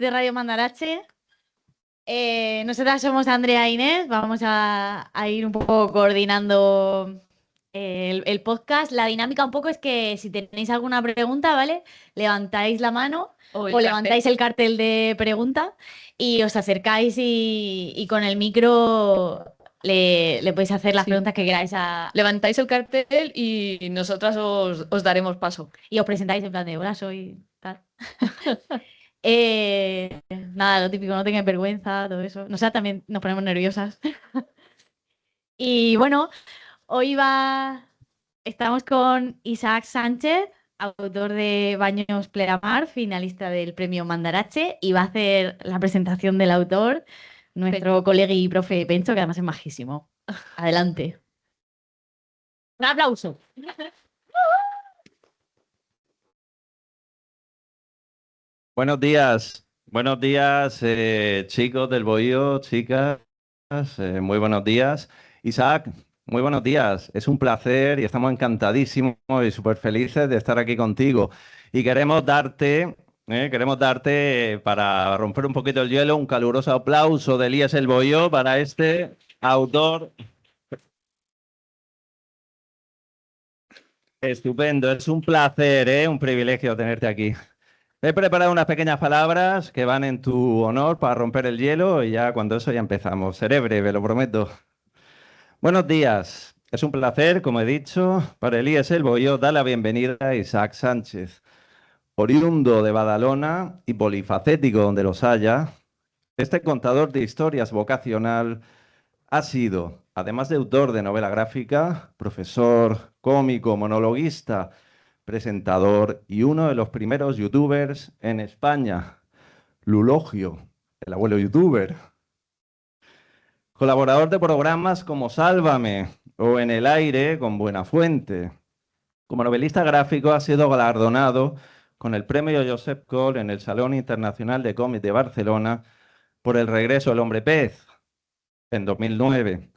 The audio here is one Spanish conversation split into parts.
de Radio Mandarache. Nosotras somos Andrea e Inés. Vamos a ir un poco coordinando el podcast. La dinámica un poco es que si tenéis alguna pregunta, ¿vale? Levantáis la mano o levantáis el cartel de pregunta y os acercáis y con el micro le podéis hacer las preguntas que queráis Levantáis el cartel y nosotras os daremos paso. y os presentáis en plan de hola, soy tal. Nada, lo típico, no tengáis vergüenza, todo eso. Nosotras también nos ponemos nerviosas. Y bueno, hoy estamos con Isaac Sánchez, autor de Baños Pleamar, finalista del premio Mandarache, y va a hacer la presentación del autor, nuestro colega y profe Pencho, que además es majísimo. Adelante. Un aplauso. Buenos días chicos del Bohío, chicas, muy buenos días. Isaac, muy buenos días, es un placer y estamos encantadísimos y súper felices de estar aquí contigo. Y queremos darte, para romper un poquito el hielo, un caluroso aplauso de Elías el Bohío para este autor. Estupendo, es un placer, un privilegio tenerte aquí. He preparado unas pequeñas palabras que van en tu honor para romper el hielo y ya cuando eso ya empezamos. Seré breve, lo prometo. Buenos días. Es un placer, como he dicho, para Elías el Bohío dar la bienvenida a Isaac Sánchez. Oriundo de Badalona y polifacético donde los haya, este contador de historias vocacional ha sido, además de autor de novela gráfica, profesor, cómico, monologuista, presentador y uno de los primeros youtubers en España, Lulogio, el abuelo youtuber. Colaborador de programas como Sálvame o En el aire con Buenafuente. Como novelista gráfico ha sido galardonado con el premio Josep Coll en el Salón Internacional de Cómic de Barcelona por El regreso del hombre pez en 2009.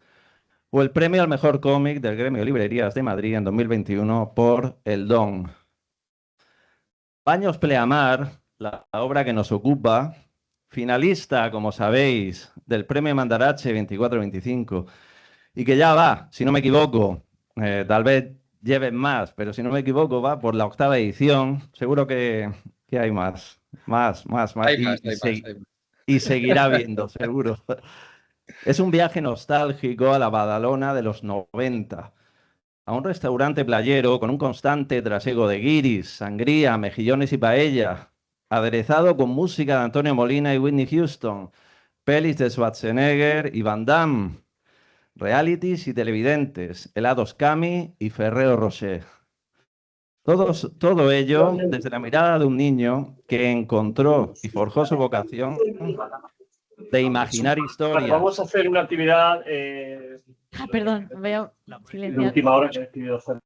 O el premio al mejor cómic del Gremio de Librerías de Madrid en 2021 por El Don. Baños Pleamar, la obra que nos ocupa, finalista, como sabéis, del Premio Mandarache 24-25, y que ya va, si no me equivoco, tal vez lleven más, pero si no me equivoco va por la 8ª edición, seguro que hay más. Y seguirá habiendo, seguro. Es un viaje nostálgico a la Badalona de los 90, a un restaurante playero con un constante trasiego de guiris, sangría, mejillones y paella, aderezado con música de Antonio Molina y Whitney Houston, pelis de Schwarzenegger y Van Damme, realities y televidentes, helados Cami y Ferrero Rocher. Todo ello desde la mirada de un niño que encontró y forjó su vocación de imaginar historias. Vamos a hacer una actividad... Perdón, veo de última hora que he decidido hacer.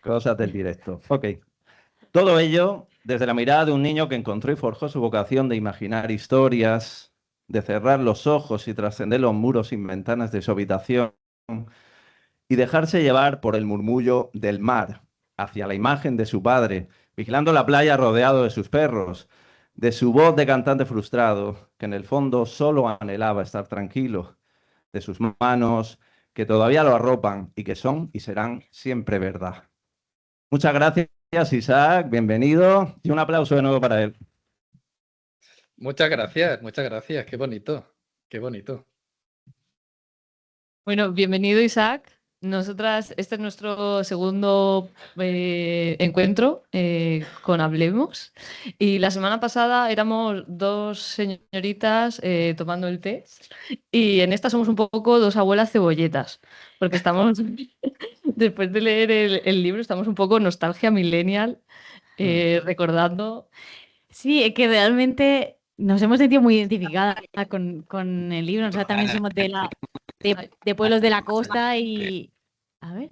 Cosas del directo. Ok. Todo ello desde la mirada de un niño que encontró y forjó su vocación de imaginar historias, de cerrar los ojos y trascender los muros sin ventanas de su habitación y dejarse llevar por el murmullo del mar hacia la imagen de su padre, vigilando la playa rodeado de sus perros, de su voz de cantante frustrado, que en el fondo solo anhelaba estar tranquilo, de sus manos que todavía lo arropan y que son y serán siempre verdad. Muchas gracias, Isaac, bienvenido y un aplauso de nuevo para él. Muchas gracias, qué bonito, qué bonito. Bueno, bienvenido Isaac. Nosotras, este es nuestro segundo encuentro con Hablemos. Y la semana pasada éramos dos señoritas tomando el té. Y en esta somos un poco dos abuelas cebolletas. Porque estamos, después de leer el libro, estamos un poco nostalgia millennial, recordando. Sí, es que realmente nos hemos sentido muy identificadas con el libro. O sea, también somos de pueblos de la costa y... A ver.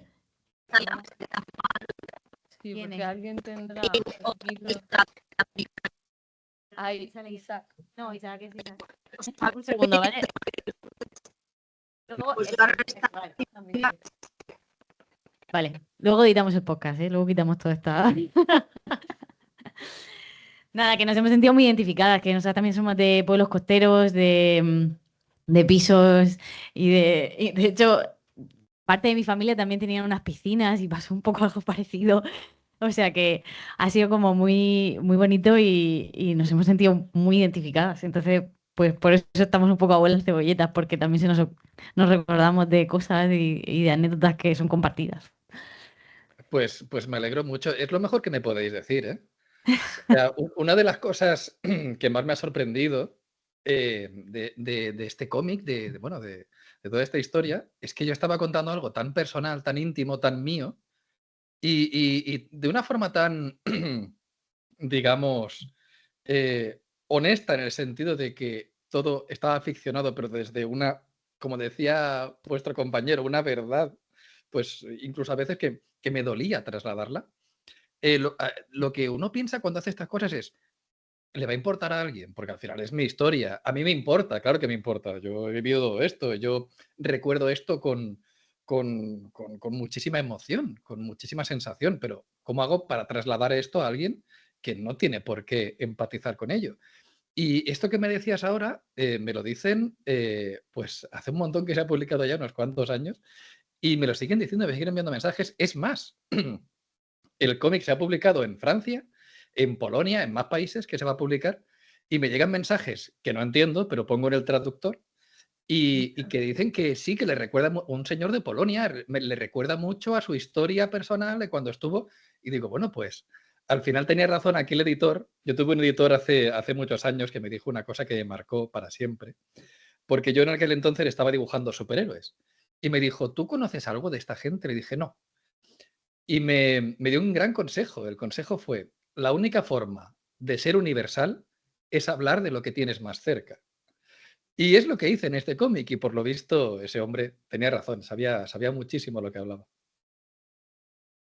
Sí, ¿Quién porque es? alguien tendrá... Ahí sale Isaac. No, Isaac es Isaac. Un segundo, ¿vale? Luego, vale, luego editamos el podcast, ¿eh? Luego quitamos toda esta... Nada, que nos hemos sentido muy identificadas, que nosotras también somos de pueblos costeros, de pisos y de hecho, parte de mi familia también tenía unas piscinas y pasó un poco algo parecido. O sea que ha sido como muy, muy bonito y nos hemos sentido muy identificadas. Entonces, pues por eso estamos un poco abuelas cebolletas, porque también nos recordamos de cosas y de anécdotas que son compartidas. Pues me alegro mucho. Es lo mejor que me podéis decir, ¿eh? O sea, una de las cosas que más me ha sorprendido de este cómic, bueno, de toda esta historia, es que yo estaba contando algo tan personal, tan íntimo, tan mío, y de una forma tan, digamos, honesta en el sentido de que todo estaba ficcionado, pero desde una, como decía vuestro compañero, una verdad, pues incluso a veces que me dolía trasladarla. Lo que uno piensa cuando hace estas cosas es, ¿le va a importar a alguien? Porque al final es mi historia. A mí me importa, claro que me importa. Yo he vivido todo esto, yo recuerdo esto con muchísima emoción, con muchísima sensación, pero ¿cómo hago para trasladar esto a alguien que no tiene por qué empatizar con ello? Y esto que me decías ahora, me lo dicen, pues hace un montón que se ha publicado ya, unos cuantos años, y me lo siguen diciendo, me siguen enviando mensajes. Es más, el cómic se ha publicado en Francia, en Polonia, en más países que se va a publicar, y me llegan mensajes que no entiendo, pero pongo en el traductor, y que dicen que sí, que le recuerda un señor de Polonia, le recuerda mucho a su historia personal de cuando estuvo, y digo, bueno, pues al final tenía razón aquí el editor. Yo tuve un editor hace muchos años que me dijo una cosa que me marcó para siempre, porque yo en aquel entonces estaba dibujando superhéroes, y me dijo, ¿tú conoces algo de esta gente? Le dije, no. Y me dio un gran consejo. El consejo fue, la única forma de ser universal es hablar de lo que tienes más cerca. Y es lo que hice en este cómic y por lo visto ese hombre tenía razón, sabía muchísimo lo que hablaba.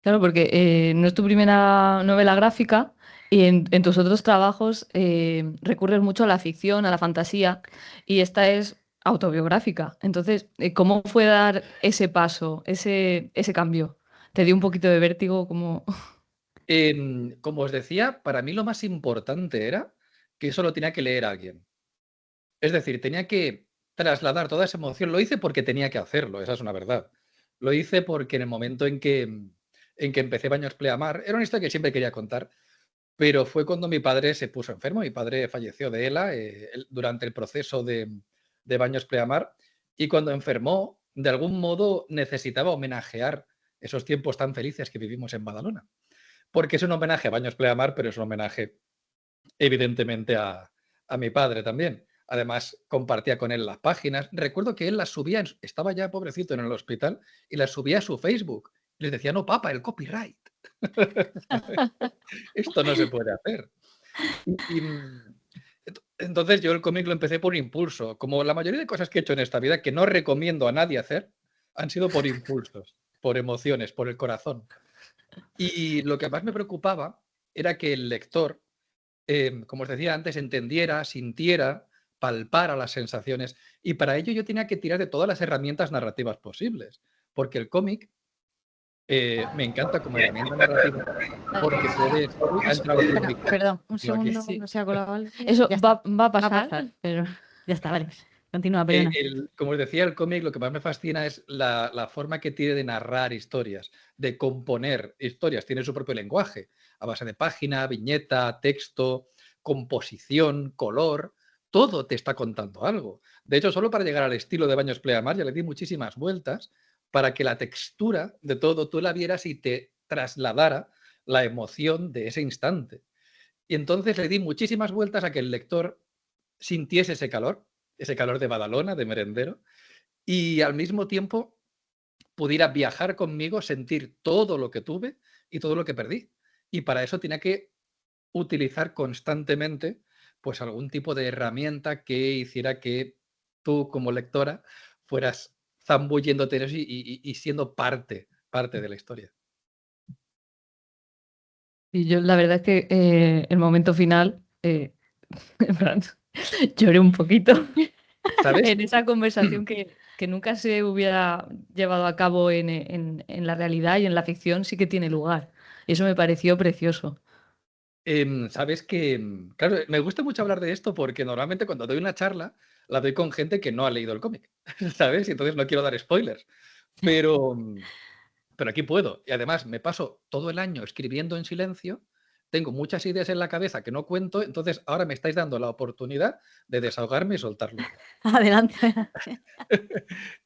Claro, porque no es tu primera novela gráfica y en tus otros trabajos recurres mucho a la ficción, a la fantasía, y esta es autobiográfica. Entonces, ¿cómo fue dar ese paso, ese cambio? ¿Te dio un poquito de vértigo? Como... Como os decía, para mí lo más importante era que eso lo tenía que leer alguien. Es decir, tenía que trasladar toda esa emoción. Lo hice porque tenía que hacerlo, esa es una verdad. Lo hice porque en el momento en que empecé Baños Pleamar, era una historia que siempre quería contar, pero fue cuando mi padre se puso enfermo. Mi padre falleció de ELA durante el proceso de Baños Pleamar, y cuando enfermó, de algún modo necesitaba homenajear esos tiempos tan felices que vivimos en Badalona. Porque es un homenaje a Baños Pleamar, pero es un homenaje evidentemente a mi padre también. Además, compartía con él las páginas. Recuerdo que él las subía, estaba ya pobrecito en el hospital, y las subía a su Facebook. Y les decía, no, papá, el copyright. Esto no se puede hacer. Entonces yo el cómic lo empecé por impulso. Como la mayoría de cosas que he hecho en esta vida, que no recomiendo a nadie hacer, han sido por impulsos, por emociones, por el corazón. Y lo que más me preocupaba era que el lector, como os decía antes, entendiera, sintiera, palpara las sensaciones. Y para ello yo tenía que tirar de todas las herramientas narrativas posibles. Porque el cómic me encanta como herramienta narrativa porque puedes... Uy, ha entrado aquí un Espera, micro. perdón, un Yo aquí. segundo, no se ha colado algo. Eso Ya está, va a va a pasar. pasar, pero ya está, vale. Continúa, perdona. Como os decía, el cómic lo que más me fascina es la forma que tiene de narrar historias, de componer historias. Tiene su propio lenguaje, a base de página, viñeta, texto, composición, color. Todo te está contando algo. De hecho, solo para llegar al estilo de Baños Pleamar ya le di muchísimas vueltas para que la textura de todo tú la vieras y te trasladara la emoción de ese instante. Y entonces le di muchísimas vueltas a que el lector sintiese ese calor de Badalona, de merendero, y al mismo tiempo pudiera viajar conmigo, sentir todo lo que tuve y todo lo que perdí. Y para eso tenía que utilizar constantemente pues algún tipo de herramienta que hiciera que tú como lectora fueras zambulléndote en eso y siendo parte de la historia. Y yo la verdad es que el momento final, en plan, lloré un poquito ¿Sabes? en esa conversación que nunca se hubiera llevado a cabo en la realidad, y en la ficción sí que tiene lugar. Y eso me pareció precioso. Sabes que, claro, me gusta mucho hablar de esto porque normalmente cuando doy una charla la doy con gente que no ha leído el cómic, ¿sabes? Y entonces no quiero dar spoilers. Pero aquí puedo. Y además me paso todo el año escribiendo en silencio, tengo muchas ideas en la cabeza que no cuento, entonces ahora me estáis dando la oportunidad de desahogarme y soltarlo. Adelante,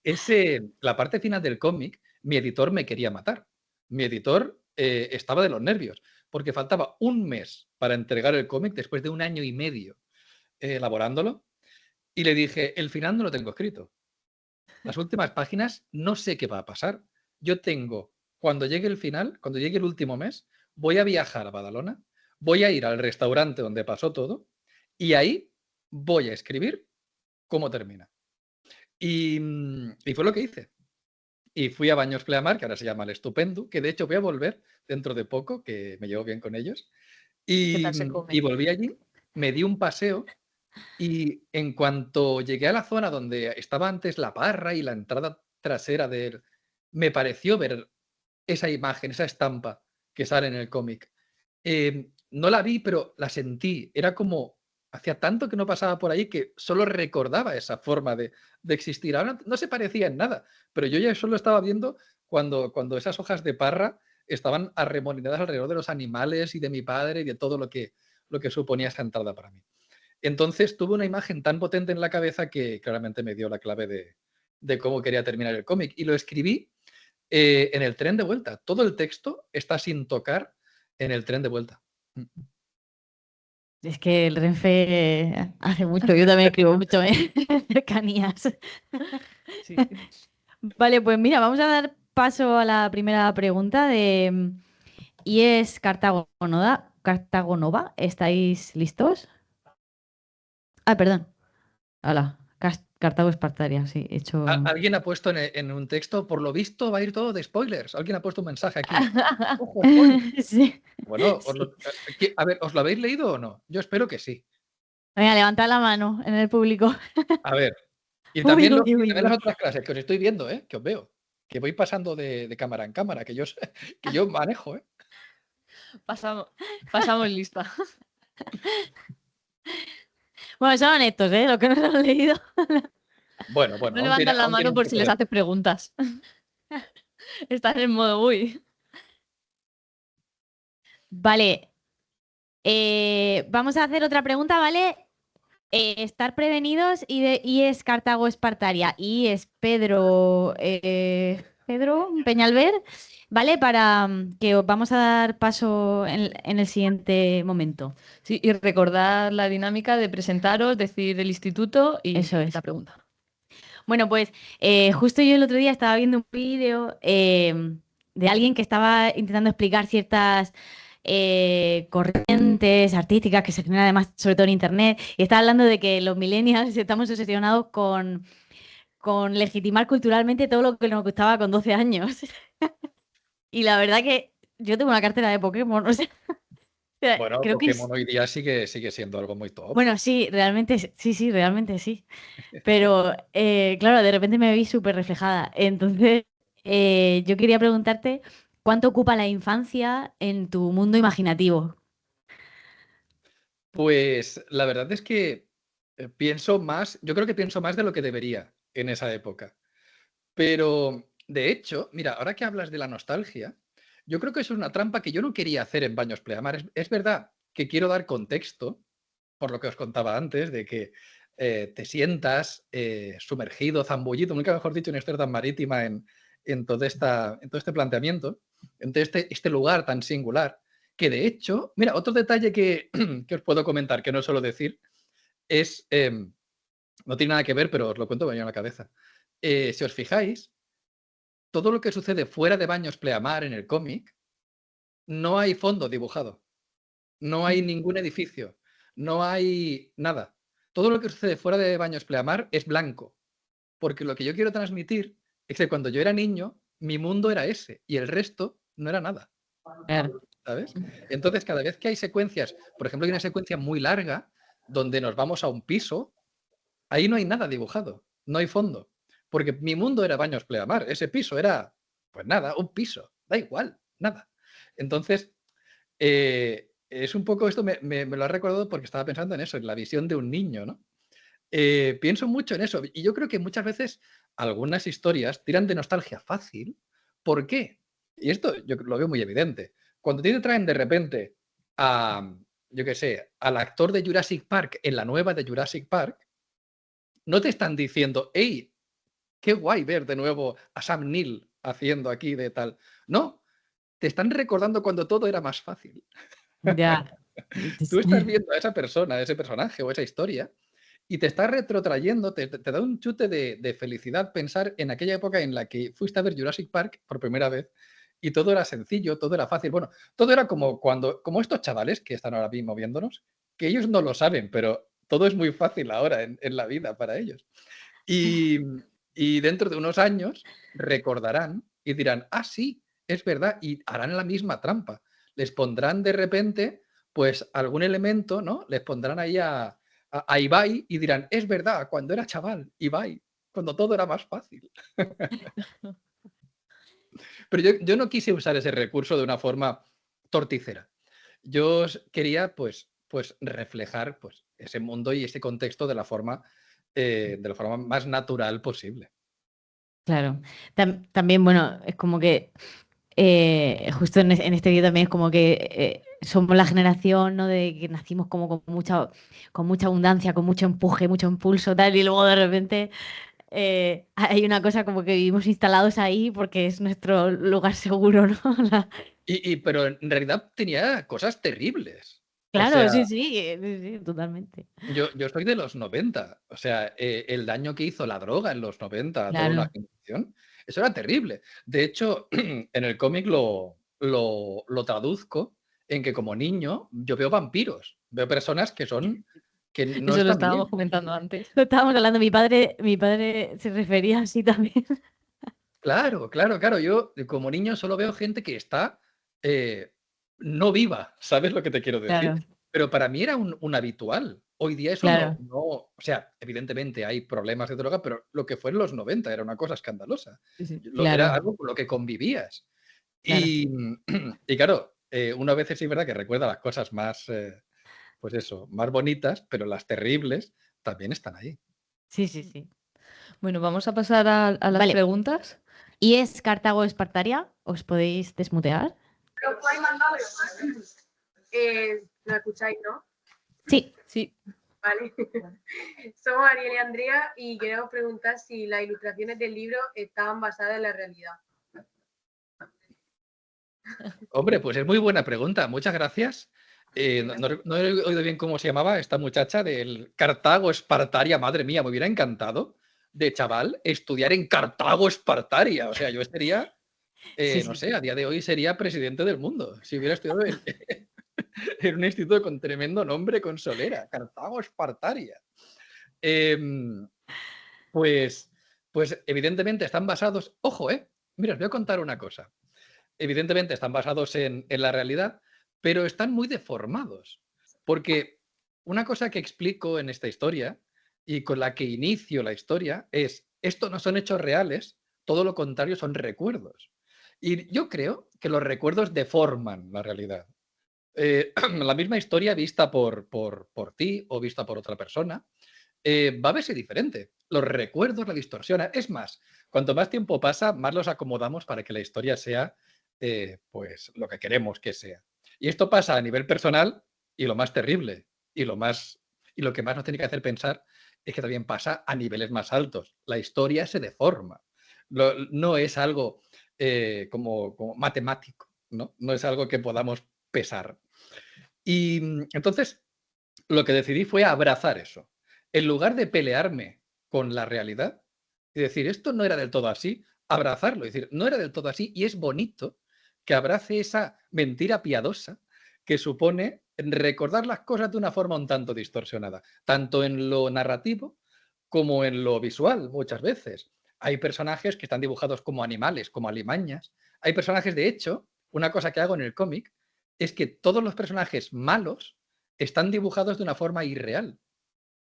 adelante. La parte final del cómic, mi editor me quería matar. Mi editor estaba de los nervios, porque faltaba un mes para entregar el cómic después de 1 año y medio elaborándolo. Y le dije, el final no lo tengo escrito. Las últimas páginas no sé qué va a pasar. Yo tengo, cuando llegue el final, cuando llegue el último mes, voy a viajar a Badalona, voy a ir al restaurante donde pasó todo y ahí voy a escribir cómo termina. Y fue lo que hice. Y fui a Baños Pleamar, que ahora se llama El Estupendo, que de hecho voy a volver dentro de poco, que me llevo bien con ellos. ¿Qué tal se come? Y volví allí, me di un paseo y en cuanto llegué a la zona donde estaba antes la parra y la entrada trasera me pareció ver esa imagen, esa estampa que sale en el cómic. No la vi, pero la sentí. Era como, hacía tanto que no pasaba por ahí que solo recordaba esa forma de existir. Ahora no se parecía en nada, pero yo ya solo estaba viendo cuando esas hojas de parra estaban arremolinadas alrededor de los animales y de mi padre y de todo lo que suponía esa entrada para mí. Entonces tuve una imagen tan potente en la cabeza que claramente me dio la clave de cómo quería terminar el cómic. Y lo escribí en el tren de vuelta. Todo el texto está sin tocar en el tren de vuelta. Es que el Renfe hace mucho, yo también escribo mucho en cercanías. Sí. Vale, pues mira, vamos a dar paso a la primera pregunta de ¿y es Cartagonova? ¿Estáis listos? Ah, perdón. Hola, Cartago Espartaria, sí, he hecho. Alguien ha puesto en un texto, por lo visto va a ir todo de spoilers. Alguien ha puesto un mensaje aquí. ¡Ojo, spoilers! Sí. Bueno, Sí. a ver, ¿os lo habéis leído o no? Yo espero que sí. Venga, levantad la mano en el público. A ver. Y Uy, también, uy, uy, también las uy. otras clases, que os estoy viendo, que os veo. Que voy pasando de cámara en cámara, que yo manejo. Pasamos lista. Bueno, son honestos, ¿eh? Los que no lo han leído. Bueno, No aún levantan la aún mano un por si poco les de- haces preguntas. Están en modo uy. Vale. Vamos a hacer otra pregunta, ¿vale? Estar prevenidos y es Cartago Espartaria y es Pedro Peñalver, ¿vale? Para que os vamos a dar paso en el siguiente momento. Sí, y recordar la dinámica de presentaros, decir el instituto y Eso es. la pregunta. Bueno, pues justo yo el otro día estaba viendo un vídeo de alguien que estaba intentando explicar ciertas corrientes artísticas que se generan además sobre todo en Internet y estaba hablando de que los millennials estamos obsesionados con legitimar culturalmente todo lo que nos gustaba con 12 años. Y la verdad que yo tengo una cartera de Pokémon, o sea, Bueno, creo que es... Pokémon hoy día sigue siendo algo muy top. Bueno, sí, realmente sí, realmente sí. Pero claro, de repente me vi súper reflejada. Entonces, yo quería preguntarte, ¿cuánto ocupa la infancia en tu mundo imaginativo? Pues la verdad es que pienso más, yo creo que pienso más de lo que debería en esa época. Pero, de hecho, mira, ahora que hablas de la nostalgia, yo creo que eso es una trampa que yo no quería hacer en Baños Pleamar. Es verdad que quiero dar contexto, por lo que os contaba antes, de que te sientas sumergido, zambullido, nunca mejor dicho, en esta tan marítima, en todo este planteamiento, en todo este lugar tan singular, que de hecho, mira, otro detalle que, que os puedo comentar, que no suelo decir, es, no tiene nada que ver, pero os lo cuento, me viene a la cabeza. Si os fijáis, todo lo que sucede fuera de Baños Pleamar en el cómic, no hay fondo dibujado, no hay ningún edificio, no hay nada. Todo lo que sucede fuera de Baños Pleamar es blanco, porque lo que yo quiero transmitir es que cuando yo era niño, mi mundo era ese y el resto no era nada, Claro. ¿sabes? Entonces, cada vez que hay secuencias, por ejemplo, hay una secuencia muy larga donde nos vamos a un piso, ahí no hay nada dibujado, no hay fondo, porque mi mundo era Baños Pleamar, ese piso era, pues nada, un piso, da igual, nada. Entonces, es un poco esto, me lo ha recordado porque estaba pensando en eso, en la visión de un niño, ¿no? Pienso mucho en eso y yo creo que muchas veces algunas historias tiran de nostalgia fácil. ¿Por qué? Y esto yo lo veo muy evidente. Cuando te traen de repente a, yo qué sé, al actor de Jurassic Park en la nueva de Jurassic Park, no te están diciendo, hey, qué guay ver de nuevo a Sam Neill haciendo aquí de tal. No, te están recordando cuando todo era más fácil. Ya. Tú estás viendo a esa persona, a ese personaje o esa historia y te está retrotrayendo, te da un chute de felicidad pensar en aquella época en la que fuiste a ver Jurassic Park por primera vez y todo era sencillo, todo era fácil. Bueno, todo era como estos chavales que están ahora mismo viéndonos, que ellos no lo saben, pero todo es muy fácil ahora en la vida para ellos. Y, y dentro de unos años recordarán y dirán, ah, sí, es verdad, y harán la misma trampa. Les pondrán de repente, pues, algún elemento, ¿no? Les pondrán ahí a Ibai y dirán, es verdad, cuando era chaval, Ibai, cuando todo era más fácil. Pero yo no quise usar ese recurso de una forma torticera. Yo quería, pues reflejar pues, ese mundo y ese contexto de la forma más natural posible. Claro. También, bueno, es como que justo en este vídeo también es como que somos la generación, ¿no? De que nacimos como con mucha abundancia, con mucho empuje, mucho impulso, tal, y luego de repente hay una cosa como que vivimos instalados ahí porque es nuestro lugar seguro, ¿no? Pero en realidad tenía cosas terribles. O Claro, sea, sí, totalmente. yo soy de los 90. O sea, el daño que hizo la droga en los 90 a toda una Claro. generación, eso era terrible. De hecho, en el cómic lo traduzco en que como niño yo veo vampiros, veo personas que no Eso lo están estábamos bien. comentando antes. Lo estábamos hablando, mi padre se refería así también. Claro, claro, claro. Yo como niño solo veo gente que está eh, no viva, ¿sabes lo que te quiero decir? Claro, Pero para mí era un habitual. Hoy día eso claro. o sea, evidentemente hay problemas de droga, pero lo que fue en los 90 era una cosa escandalosa. Sí, sí. Era Claro, algo con lo que convivías. claro. Y, y claro, uno a veces sí es verdad que recuerda las cosas más, pues eso, más bonitas, pero las terribles también están ahí. Sí. Bueno, vamos a pasar a las Vale. preguntas. ¿Y es Cartago Espartaria? ¿Os podéis desmutear? ¿Lo escucháis, no? Sí. Sí. Vale. Somos Ariel y Andrea y queremos preguntar si las ilustraciones del libro estaban basadas en la realidad. Hombre, pues es muy buena pregunta. Muchas gracias. No he oído bien cómo se llamaba esta muchacha del Cartago Espartaria. Madre mía, me hubiera encantado de chaval estudiar en Cartago Espartaria. O sea, yo sería, Sí, no sí. sé, a día de hoy sería presidente del mundo. Si hubiera estudiado en un instituto con tremendo nombre, con solera. Cartago Espartaria. Em, pues, pues evidentemente están basados. Ojo, mira, os voy a contar una cosa. Evidentemente están basados en la realidad, pero están muy deformados. Porque una cosa que explico en esta historia y con la que inicio la historia es, esto no son hechos reales, todo lo contrario son recuerdos. Y yo creo que los recuerdos deforman la realidad. La misma historia vista por ti o vista por otra persona va a verse diferente. Los recuerdos la distorsionan. Es más, cuanto más tiempo pasa, más los acomodamos para que la historia sea pues lo que queremos que sea. Y esto pasa a nivel personal y lo más terrible y lo que más nos tiene que hacer pensar es que también pasa a niveles más altos. La historia se deforma. No es algo como matemático, ¿no? No es algo que podamos pesar. Y entonces lo que decidí fue abrazar eso. En lugar de pelearme con la realidad y decir, esto no era del todo así, abrazarlo, y decir, no era del todo así, y es bonito que abrace esa mentira piadosa que supone recordar las cosas de una forma un tanto distorsionada, tanto en lo narrativo como en lo visual, muchas veces. Hay personajes que están dibujados como animales, como alimañas. Hay personajes, de hecho, una cosa que hago en el cómic es que todos los personajes malos están dibujados de una forma irreal,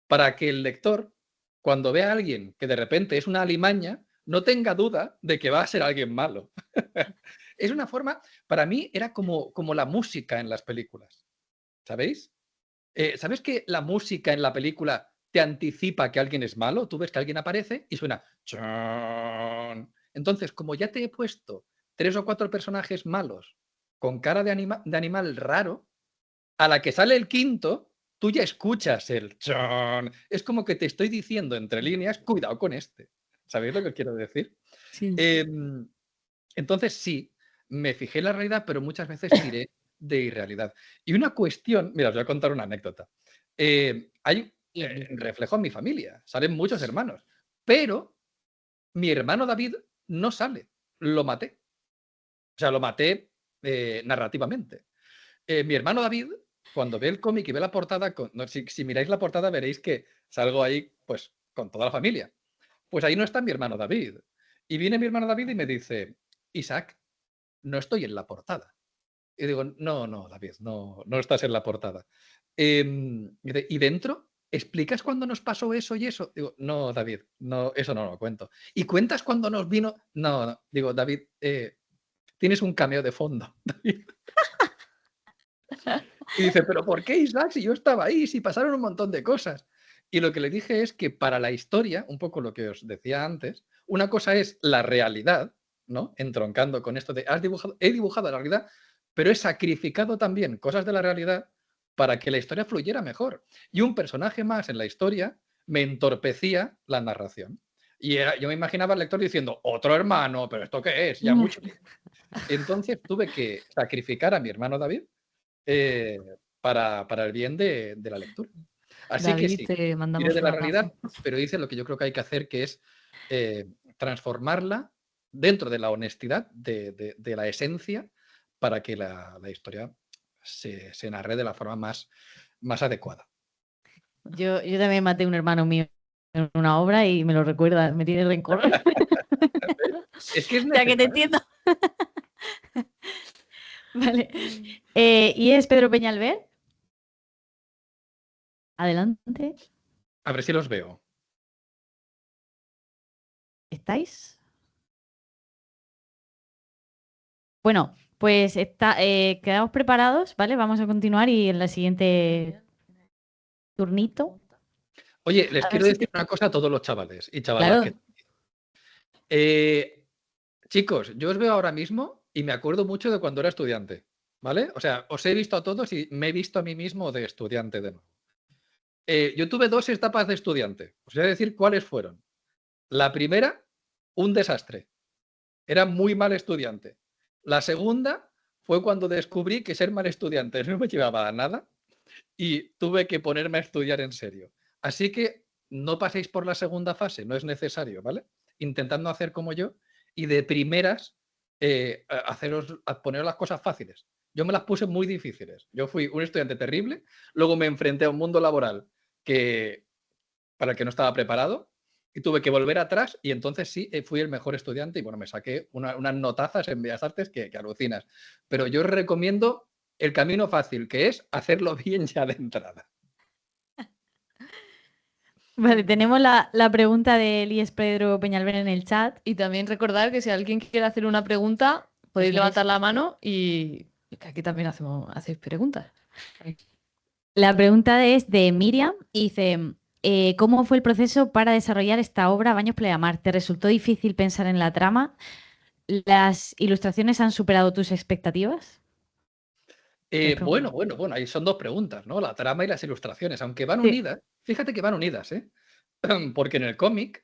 para que el lector, cuando vea a alguien que de repente es una alimaña, no tenga duda de que va a ser alguien malo. Es una forma, para mí era como la música en las películas. ¿sabéis? ¿Sabes que la música en la película te anticipa que alguien es malo? Tú ves que alguien aparece y suena chon. Entonces, como ya te he puesto 3 o 4 personajes malos con cara de animal raro, a la que sale el quinto, tú ya escuchas el chon. Es como que te estoy diciendo entre líneas, cuidado con este. ¿Sabéis lo que quiero decir? Sí. Entonces sí, me fijé en la realidad, pero muchas veces tiré de irrealidad. Y una cuestión, mira, os voy a contar una anécdota. Hay reflejo en mi familia, salen muchos hermanos, pero mi hermano David no sale, lo maté. O sea, lo maté narrativamente. Mi hermano David, cuando ve el cómic y ve la portada, si miráis la portada veréis que salgo ahí pues con toda la familia. Pues ahí no está mi hermano David. Y viene mi hermano David y me dice, Isaac, no estoy en la portada. Y digo, no, David, no estás en la portada. ¿Y dentro? ¿Explicas cuándo nos pasó eso y eso? Digo, no, David, no, eso no lo cuento. ¿Y cuentas cuándo nos vino? No. Digo, David, tienes un cameo de fondo, David. Y dice, ¿pero por qué, Isaac? Si yo estaba ahí, si pasaron un montón de cosas. Y lo que le dije es que para la historia, un poco lo que os decía antes, una cosa es la realidad, ¿no? Entroncando con esto de he dibujado la realidad, pero he sacrificado también cosas de la realidad para que la historia fluyera mejor. Y un personaje más en la historia me entorpecía la narración. Y yo me imaginaba al lector diciendo, otro hermano, ¿pero esto qué es? Ya mucho. Entonces tuve que sacrificar a mi hermano David para el bien de la lectura. Así que David, sí, te tiré mandamos de un la abrazo. realidad, pero hice lo que yo creo que hay que hacer, que es transformarla dentro de la honestidad, de la esencia, para que la historia se narre de la forma más adecuada. Yo también maté a un hermano mío en una obra y me lo recuerda, me tiene rencor. Es que es O sea que te necesario. entiendo. Vale. ¿Y es Pedro Peñalver? Adelante. A ver si los veo. ¿Estáis? Bueno, pues quedamos preparados, ¿vale? Vamos a continuar y en la siguiente turnito. Oye, les A quiero ver si decir una cosa a todos los chavales y chavalas. Claro. Chicos, yo os veo ahora mismo y me acuerdo mucho de cuando era estudiante, ¿vale? O sea, os he visto a todos y me he visto a mí mismo de estudiante de nuevo. Yo tuve 2 etapas de estudiante. Os voy a decir cuáles fueron. La primera, un desastre. Era muy mal estudiante. La segunda fue cuando descubrí que ser mal estudiante no me llevaba a nada y tuve que ponerme a estudiar en serio. Así que no paséis por la segunda fase, no es necesario, ¿vale? Intentando hacer como yo y de primeras poner las cosas fáciles. Yo me las puse muy difíciles. Yo fui un estudiante terrible, luego me enfrenté a un mundo laboral para el que no estaba preparado y tuve que volver atrás y entonces sí fui el mejor estudiante y bueno, me saqué unas notazas en Bellas Artes que alucinas. Pero yo os recomiendo el camino fácil, que es hacerlo bien ya de entrada. Vale, tenemos la pregunta de Elías Pedro Peñalver en el chat. Y también recordar que si alguien quiere hacer una pregunta, podéis levantar la mano y que aquí también hacéis preguntas. La pregunta es de Miriam y dice, ¿cómo fue el proceso para desarrollar esta obra Baños Pleamar? ¿Te resultó difícil pensar en la trama? ¿Las ilustraciones han superado tus expectativas? Bueno, ahí son 2 preguntas, ¿no? La trama y las ilustraciones, aunque van Sí. unidas, fíjate que van unidas, ¿eh? Porque en el cómic,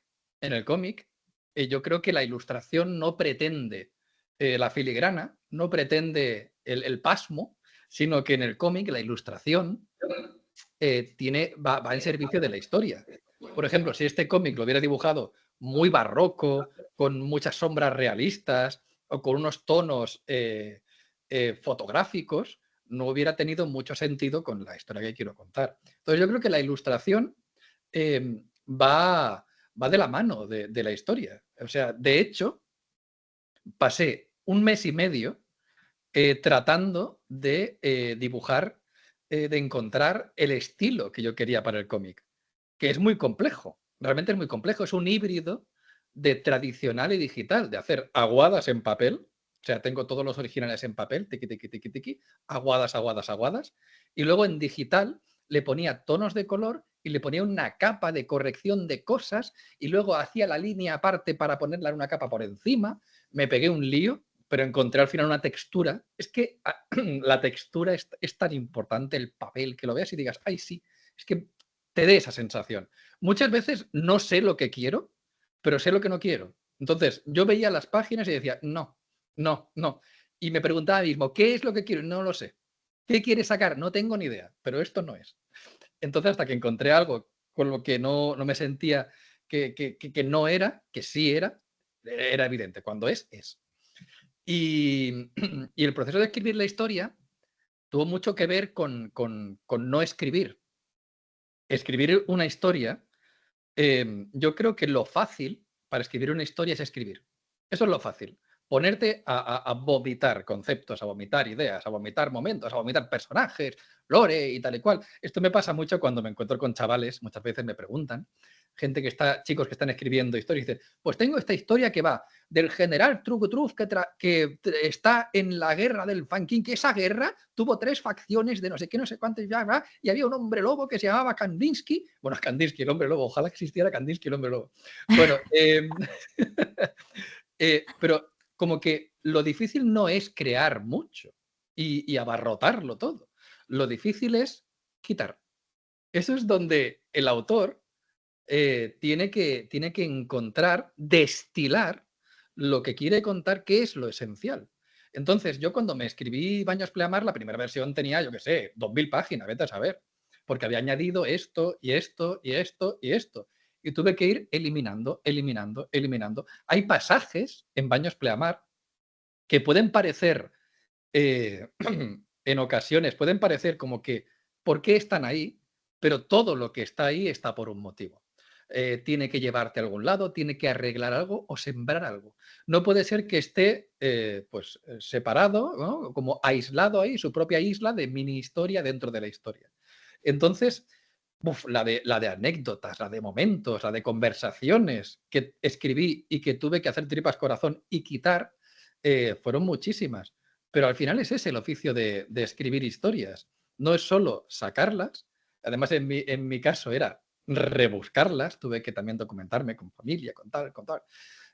yo creo que la ilustración no pretende la filigrana, no pretende el pasmo, sino que en el cómic la ilustración va en servicio de la historia. Por ejemplo, si este cómic lo hubiera dibujado muy barroco, con muchas sombras realistas o con unos tonos fotográficos, no hubiera tenido mucho sentido con la historia que quiero contar. Entonces yo creo que la ilustración va de la mano de la historia. O sea, de hecho, pasé 1 mes y medio tratando de dibujar, de encontrar el estilo que yo quería para el cómic, que es muy complejo, realmente es muy complejo, es un híbrido de tradicional y digital, de hacer aguadas en papel, O sea, tengo todos los originales en papel, tiqui, tiqui, tiqui, tiqui, aguadas, aguadas, aguadas. Y luego en digital le ponía tonos de color y le ponía una capa de corrección de cosas y luego hacía la línea aparte para ponerla en una capa por encima. Me pegué un lío, pero encontré al final una textura. Es que la textura es tan importante, el papel, que lo veas y digas, ay, sí, es que te dé esa sensación. Muchas veces no sé lo que quiero, pero sé lo que no quiero. Entonces, yo veía las páginas y decía, no. Y me preguntaba mismo, ¿qué es lo que quiero? No lo sé. ¿Qué quieres sacar? No tengo ni idea, pero esto no es. Entonces, hasta que encontré algo con lo que no me sentía que no era, que sí era evidente. Cuando es. Y el proceso de escribir la historia tuvo mucho que ver con no escribir. Escribir una historia, yo creo que lo fácil para escribir una historia es escribir. Eso es lo fácil. Ponerte a vomitar conceptos, a vomitar ideas, a vomitar momentos, a vomitar personajes, lore y tal y cual. Esto me pasa mucho cuando me encuentro con chavales, muchas veces me preguntan, chicos que están escribiendo historias, y dicen, pues tengo esta historia que va del general Trugutruf que está en la guerra del Fankin, que esa guerra tuvo 3 facciones de no sé qué, no sé cuántos, y había un hombre lobo que se llamaba Kandinsky. Bueno, Kandinsky, el hombre lobo, ojalá existiera Kandinsky, el hombre lobo. Bueno, pero como que lo difícil no es crear mucho y abarrotarlo todo. Lo difícil es quitar. Eso es donde el autor tiene que encontrar, destilar lo que quiere contar, que es lo esencial. Entonces, yo cuando me escribí Baños Pleamar, la primera versión tenía, yo qué sé, 2000 páginas, vete a saber, porque había añadido esto y esto y esto y esto. Y tuve que ir eliminando. Hay pasajes en Baños Pleamar que pueden parecer, en ocasiones, pueden parecer como que, ¿por qué están ahí? Pero todo lo que está ahí está por un motivo. Tiene que llevarte a algún lado, tiene que arreglar algo o sembrar algo. No puede ser que esté separado, ¿no? Como aislado ahí, su propia isla de mini historia dentro de la historia. Entonces, la de anécdotas, la de momentos, la de conversaciones que escribí y que tuve que hacer tripas corazón y quitar, fueron muchísimas. Pero al final es ese el oficio de escribir historias. No es solo sacarlas, además en mi caso era rebuscarlas, tuve que también documentarme con familia, con tal,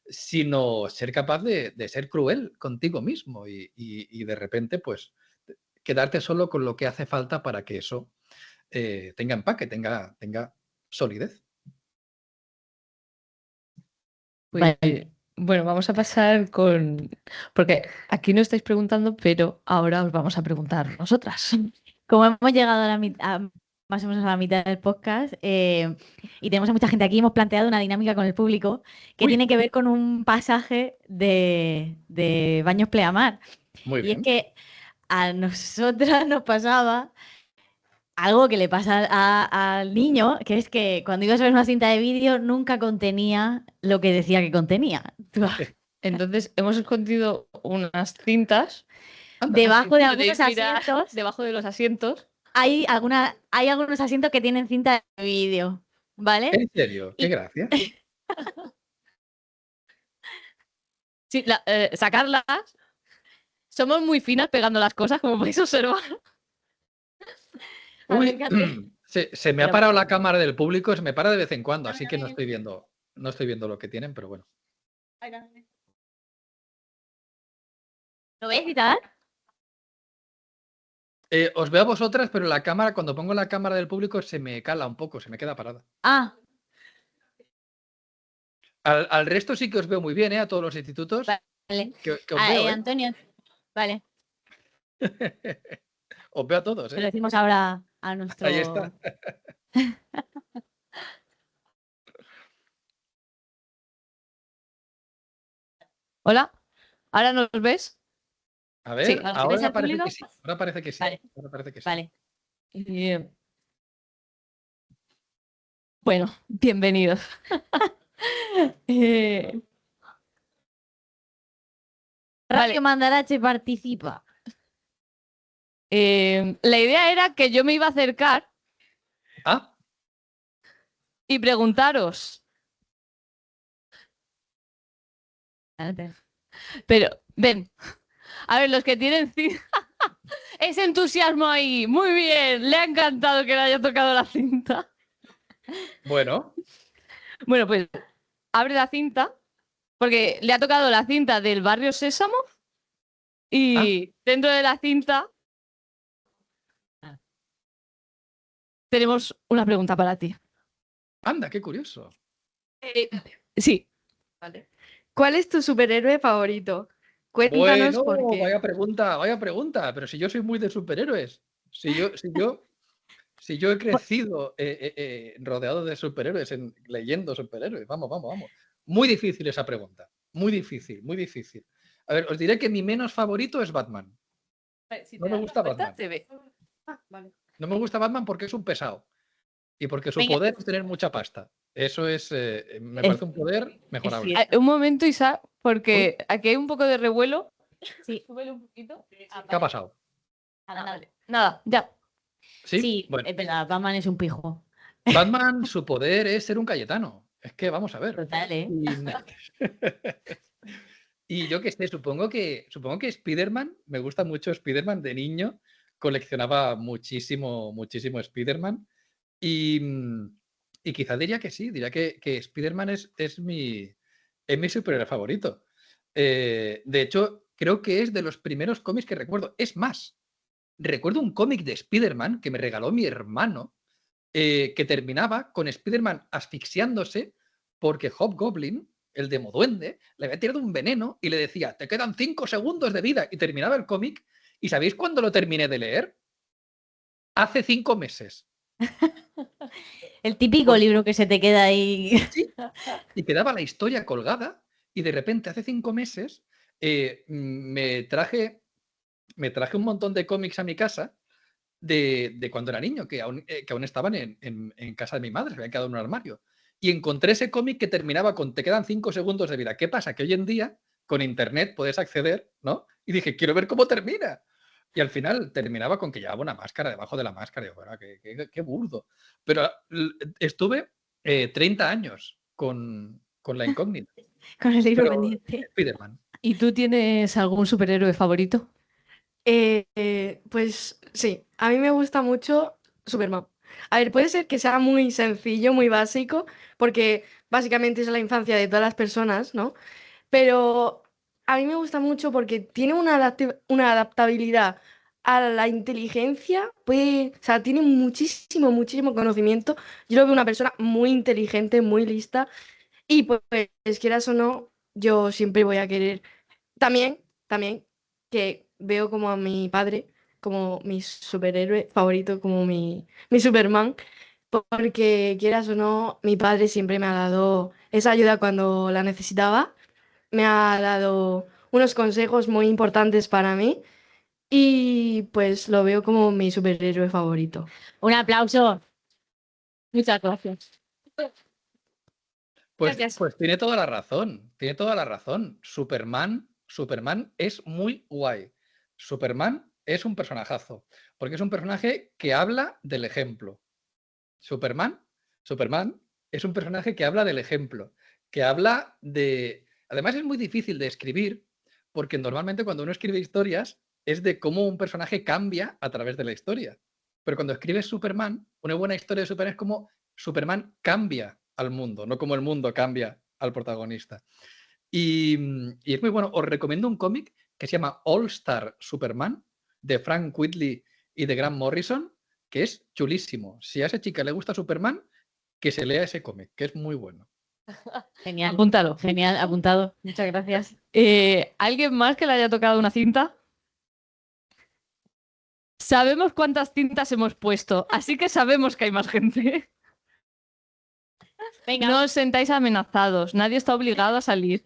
sino ser capaz de ser cruel contigo mismo y de repente pues quedarte solo con lo que hace falta para que eso tenga empaque, tenga solidez. Vale. Bueno, vamos a pasar con... Porque aquí no estáis preguntando, pero ahora os vamos a preguntar nosotras. Como hemos llegado a la mitad, más o menos a la mitad del podcast, y tenemos a mucha gente aquí, hemos planteado una dinámica con el público que tiene que ver con un pasaje de Baños Pleamar. Muy bien. Y es que a nosotras nos pasaba algo que le pasa al niño, que es que cuando ibas a ver una cinta de vídeo nunca contenía lo que decía que contenía. Entonces hemos escondido unas cintas Debajo de algunos podéis mirar asientos debajo de los asientos. hay algunos asientos que tienen cinta de vídeo, ¿vale? ¿En serio? ¡Qué gracia! Sí, sacarlas. Somos muy finas pegando las cosas, como podéis observar. Uy, Acércate. se me ha parado la cámara del público, se me para de vez en cuando, así que no estoy viendo lo que tienen, pero bueno. ¿Lo ves y tal? Os veo a vosotras, pero la cámara, cuando pongo la cámara del público, se me cala un poco, se me queda parada. Ah, Al resto sí que os veo muy bien, a todos los institutos. vale. Que os veo, Antonio, vale. Os veo a todos, Se lo decimos ahora a nuestro... Ahí está. Hola, ¿ahora nos ves? A ver, Sí, ahora ¿ves al parece público? que sí. Ahora parece que sí. Vale. Ahora parece que sí. Vale. Bueno, bienvenidos. Radio Mandarache participa. La idea era que yo me iba a acercar y preguntaros. Pero, ven, A ver, los que tienen cinta. Ese entusiasmo ahí. Muy bien. Le ha encantado que le haya tocado la cinta. Bueno, Bueno, pues abre la cinta. Porque le ha tocado la cinta del barrio Sésamo. Y dentro de la cinta tenemos una pregunta para ti. anda, qué curioso. Sí. Vale. ¿Cuál es tu superhéroe favorito? Cuéntanos Bueno, por qué. vaya pregunta, pero si yo soy muy de superhéroes, si yo he crecido rodeado de superhéroes, leyendo superhéroes, vamos. Muy difícil esa pregunta, muy difícil, muy difícil. A ver, os diré que mi menos favorito es Batman. No me gusta Batman. Vale. No me gusta Batman porque es un pesado y porque su Venga. poder es tener mucha pasta. Eso es, me parece un poder mejorable. cierto. Un momento, Isa, porque aquí hay un poco de revuelo. Sí. Súbele un poquito. ¿Qué ha pasado? Nada, ya. Sí, Sí, bueno. es verdad, Batman es un pijo. Batman, su poder es ser un Cayetano. Es que vamos a ver. Total, ¿eh? Y yo qué sé, supongo que Spider-Man, me gusta mucho Spider-Man de niño, coleccionaba muchísimo Spider-Man y quizá diría que sí, diría que Spider-Man es mi superhéroe favorito. De hecho, creo que es de los primeros cómics que recuerdo. Es más, recuerdo un cómic de Spider-Man que me regaló mi hermano, que terminaba con Spider-Man asfixiándose porque Hobgoblin, el Demoduende, le había tirado un veneno y le decía, te quedan 5 segundos de vida. Y terminaba el cómic. ¿Y sabéis cuándo lo terminé de leer? Hace 5 meses. El típico Pues- libro que se te queda ahí. Sí. Y quedaba la historia colgada y de repente hace 5 meses me traje un montón de cómics a mi casa de cuando era niño, que aún estaban en casa de mi madre, se habían quedado en un armario. Y encontré ese cómic que terminaba con te quedan 5 segundos de vida. ¿Qué pasa? Que hoy en día con internet puedes acceder, ¿no? Y dije, quiero ver cómo termina. Y al final terminaba con que llevaba una máscara debajo de la máscara. Y yo, bueno, qué burdo. Pero estuve 30 años con la incógnita. Con el libro Pero pendiente. Spider-Man. ¿Y tú tienes algún superhéroe favorito? Pues sí, a mí me gusta mucho Superman. A ver, puede ser que sea muy sencillo, muy básico, porque básicamente es la infancia de todas las personas, ¿no? Pero a mí me gusta mucho porque tiene una adaptabilidad a la inteligencia, o sea, tiene muchísimo conocimiento. Yo lo veo una persona muy inteligente, muy lista, y pues quieras o no, yo siempre voy a querer. También que veo como a mi padre, como mi superhéroe favorito, como mi Superman, porque quieras o no, mi padre siempre me ha dado esa ayuda cuando la necesitaba, me ha dado unos consejos muy importantes para mí y pues lo veo como mi superhéroe favorito. Un aplauso. Muchas gracias. Pues tiene toda la razón, tiene toda la razón. Superman es muy guay. Superman es un personajazo, porque es un personaje que habla del ejemplo. Superman es un personaje que habla del ejemplo, que habla de... Además es muy difícil de escribir, porque normalmente cuando uno escribe historias es de cómo un personaje cambia a través de la historia. Pero cuando escribes Superman, una buena historia de Superman es como Superman cambia al mundo, no como el mundo cambia al protagonista. Y es muy bueno. Os recomiendo un cómic que se llama All Star Superman, de Frank Whitley y de Grant Morrison, que es chulísimo. Si a esa chica le gusta Superman, que se lea ese cómic, que es muy bueno. Genial. Apúntalo. Genial, apuntado. Muchas gracias. ¿Alguien más que le haya tocado una cinta? Sabemos cuántas cintas hemos puesto, así que sabemos que hay más gente. Venga, No os sentáis amenazados, nadie está obligado a salir.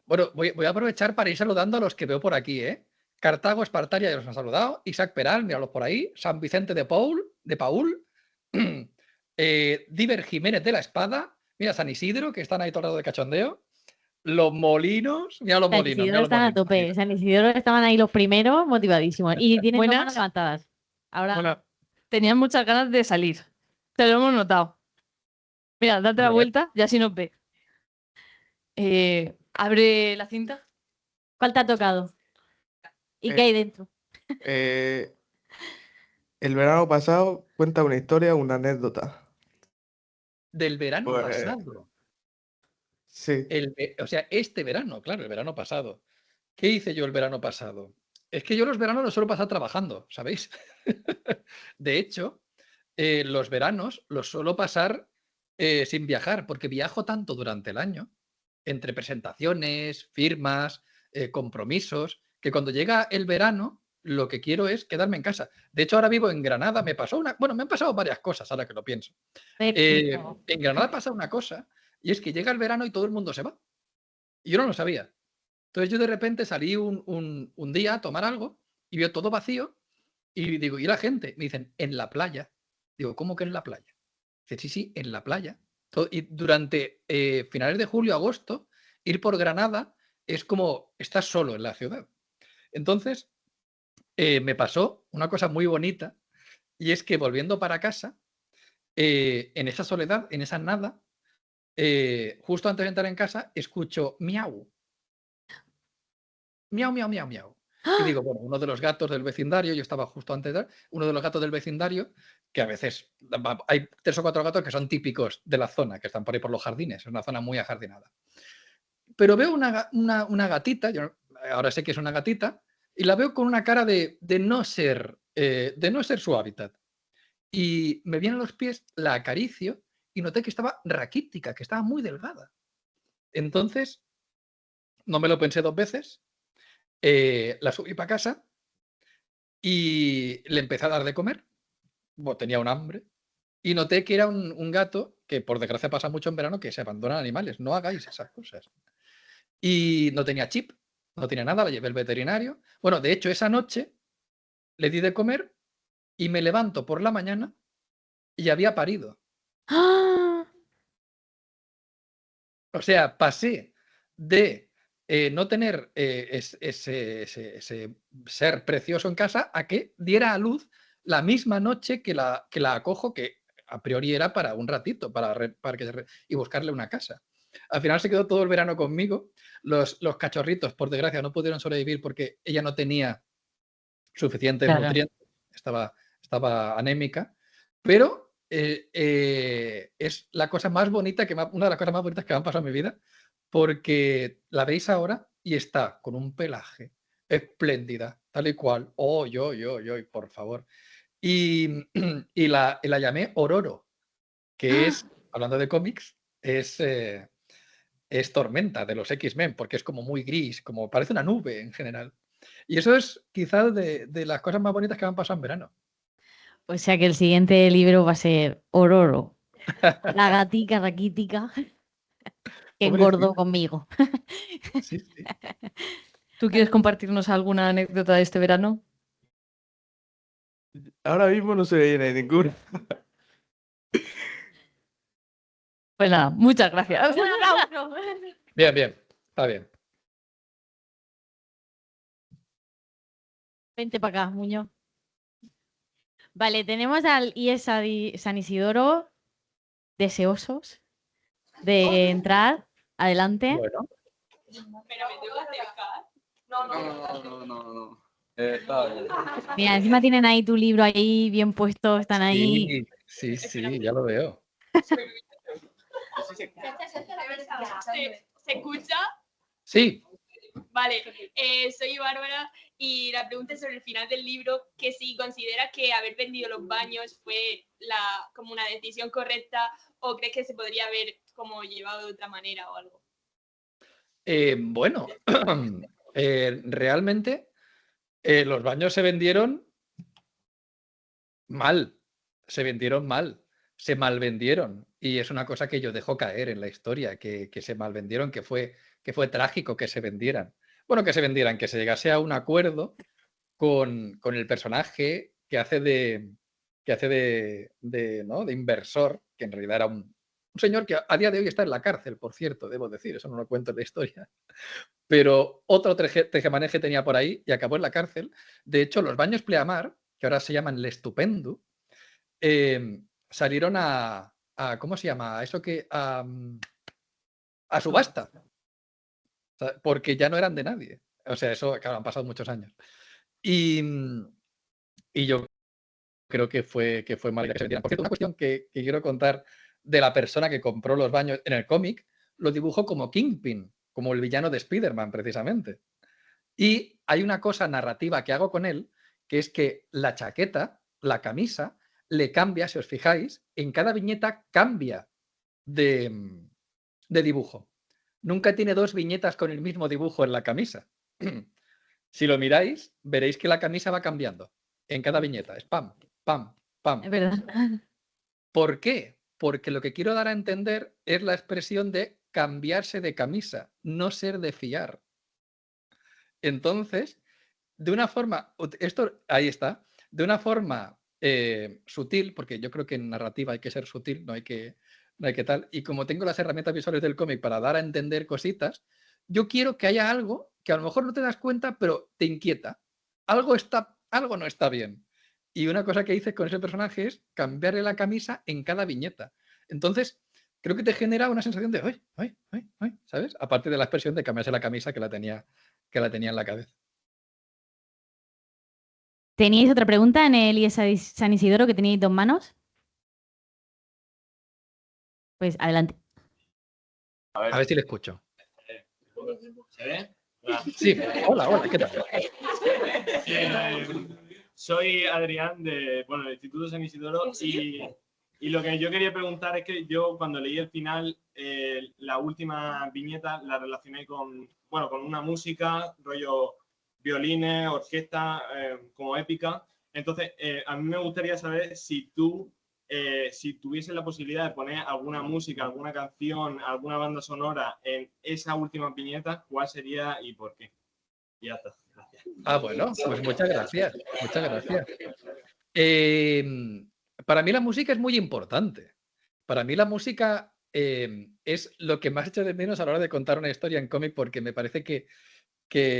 Bueno, voy a aprovechar para ir saludando a los que veo por aquí, ¿eh? Cartago, Espartaria ya los han saludado. Isaac Peral, míralos por ahí. San Vicente de Paul. Diver Jiménez de la Espada. Mira, San Isidro, que están ahí todo el rato de cachondeo. Los Molinos. Mira los San Molinos. Isidro Mira los están a Molinos. tope. San Isidro estaban ahí los primeros motivadísimos. Y tienen dos Buenas. manos levantadas. Ahora, Hola. Tenían muchas ganas de salir. Te lo hemos notado. Mira, date la Joder. vuelta y así nos ve. Abre la cinta. ¿Cuál te ha tocado? ¿Y Eh, qué hay dentro? Eh, el verano pasado cuenta una historia, una anécdota. Del verano Pues, pasado. sí. O sea, este verano, claro, el verano pasado. ¿Qué hice yo el verano pasado? Es que yo los veranos los suelo pasar trabajando, ¿sabéis? De hecho, los veranos los suelo pasar sin viajar, porque viajo tanto durante el año, entre presentaciones, firmas, compromisos, que cuando llega el verano, lo que quiero es quedarme en casa. De hecho, ahora vivo en Granada, me han pasado varias cosas ahora que lo pienso. Perfecto. En Granada pasa una cosa, y es que llega el verano y todo el mundo se va. Y yo no lo sabía. Entonces yo de repente salí un día a tomar algo y veo todo vacío y digo, ¿y la gente? Me dicen, en la playa. Digo, ¿cómo que en la playa? Dice, sí, sí, en la playa. Y durante finales de julio, agosto, ir por Granada es como estás solo en la ciudad. Entonces, me pasó una cosa muy bonita y es que volviendo para casa, en esa soledad, en esa nada, justo antes de entrar en casa, escucho miau. Miau, miau, miau, miau. Y digo, bueno, uno de los gatos del vecindario, yo estaba justo antes de uno de los gatos del vecindario, que a veces hay 3 o 4 gatos que son típicos de la zona, que están por ahí por los jardines, es una zona muy ajardinada. Pero veo una gatita, yo ahora sé que es una gatita, y la veo con una cara de no ser su hábitat. Y me vienen los pies, la acaricio y noté que estaba raquítica, que estaba muy delgada. Entonces, no me lo pensé 2 veces, la subí para casa y le empecé a dar de comer. Tenía un hambre. Y noté que era un gato que, por desgracia, pasa mucho en verano, que se abandonan animales. No hagáis esas cosas. Y no tenía chip, no tenía nada, la llevé al veterinario. Bueno, de hecho, esa noche le di de comer y me levanto por la mañana y había parido. ¡Ah! O sea, pasé de no tener ese ser precioso en casa a que diera a luz la misma noche que la acojo, que a priori era para un ratito, y buscarle una casa. Al final se quedó todo el verano conmigo. Los cachorritos, por desgracia, no pudieron sobrevivir porque ella no tenía suficientes Claro. nutrientes, estaba anémica, pero es la cosa más bonita, una de las cosas más bonitas que me han pasado en mi vida, porque la veis ahora y está con un pelaje espléndida, tal y cual. Oh, por favor. Y, y la llamé Ororo, que es, hablando de cómics, es Tormenta de los X-Men, porque es como muy gris, como parece una nube en general. Y eso es quizás de las cosas más bonitas que me han pasado en verano. O sea que el siguiente libro va a ser Ororo, la gatica raquítica que engordó Pobrecita. conmigo. Sí, sí. ¿Tú quieres compartirnos alguna anécdota de este verano? Ahora mismo no se me viene ninguna. Pues nada, muchas gracias. Un aplauso. Bien, bien. Está bien. Vente para acá, Muñoz. Vale, tenemos al IES San Isidoro deseosos de entrar. Adelante. Bueno. Pero me tengo que acercar. No. Está bien. Mira, encima tienen ahí tu libro ahí bien puesto, están ahí. Sí, ya lo veo. ¿Se escucha? Sí. Vale, soy Bárbara y la pregunta es sobre el final del libro, que si consideras que haber vendido los baños fue como una decisión correcta o crees que se podría haber como llevado de otra manera o algo. Bueno, realmente los baños se vendieron mal. Se malvendieron. Y es una cosa que yo dejo caer en la historia, que se malvendieron, que fue trágico que se vendieran. Bueno, que se llegase a un acuerdo con el personaje que hace de inversor, que en realidad era un señor que a día de hoy está en la cárcel, por cierto, debo decir, eso no lo cuento en la historia. Pero otro tejemaneje tenía por ahí y acabó en la cárcel. De hecho, los baños Pleamar, que ahora se llaman L'Estupendo, salieron ¿cómo se llama? A subasta. porque ya no eran de nadie. O sea, eso, claro, han pasado muchos años. Y yo creo que fue mala idea que se metieran. Por cierto, una cuestión que quiero contar de la persona que compró los baños en el cómic, lo dibujó como Kingpin, como el villano de Spider-Man, precisamente. Y hay una cosa narrativa que hago con él, que es que la chaqueta, la camisa, le cambia, si os fijáis, en cada viñeta cambia de dibujo. Nunca tiene 2 viñetas con el mismo dibujo en la camisa. Si lo miráis, veréis que la camisa va cambiando en cada viñeta. Es pam, pam, pam. Es verdad. ¿Por qué? Porque lo que quiero dar a entender es la expresión de cambiarse de camisa, no ser de fiar. Entonces, de una forma, esto ahí está, de una forma sutil, porque yo creo que en narrativa hay que ser sutil, no hay que tal, y como tengo las herramientas visuales del cómic para dar a entender cositas, yo quiero que haya algo que a lo mejor no te das cuenta, pero te inquieta. Algo no está bien. Y una cosa que hice con ese personaje es cambiarle la camisa en cada viñeta. Entonces, creo que te genera una sensación de ¡ay, ay, ay, ay! ¿Sabes? Aparte de la expresión de cambiarse la camisa que la tenía en la cabeza. ¿Teníais otra pregunta en el IES San Isidoro que teníais 2 manos? Pues adelante. A ver si le escucho. ¿Se ve? Sí, hola, ¿qué tal? Soy Adrián del Instituto San Isidoro y lo que yo quería preguntar es que yo cuando leí el final, la última viñeta la relacioné con una música, rollo violines, orquesta, como épica. Entonces, a mí me gustaría saber si tú, si tuvieses la posibilidad de poner alguna música, alguna canción, alguna banda sonora en esa última viñeta, ¿cuál sería y por qué? Y ya está. Gracias. Bueno, pues muchas gracias. Muchas gracias. Para mí la música es muy importante. Para mí la música es lo que más echo de menos a la hora de contar una historia en cómic porque me parece que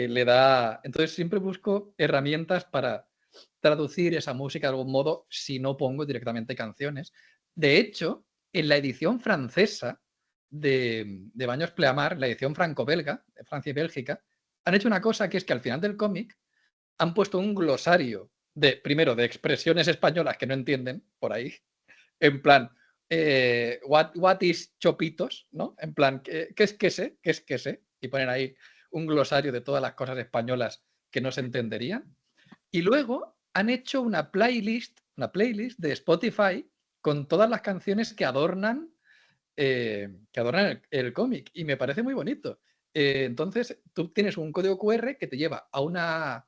le da... Entonces siempre busco herramientas para traducir esa música de algún modo si no pongo directamente canciones. De hecho, en la edición francesa de Baños Pleamar, la edición franco-belga, de Francia y Bélgica, han hecho una cosa que es que al final del cómic han puesto un glosario primero de expresiones españolas que no entienden por ahí, en plan, what is chopitos, ¿no? En plan, ¿qué es quesé? ¿Qué es quesé? Y ponen ahí un glosario de todas las cosas españolas que no se entenderían. Y luego han hecho una playlist de Spotify con todas las canciones que adornan el cómic. Y me parece muy bonito. Entonces, tú tienes un código QR que te lleva a una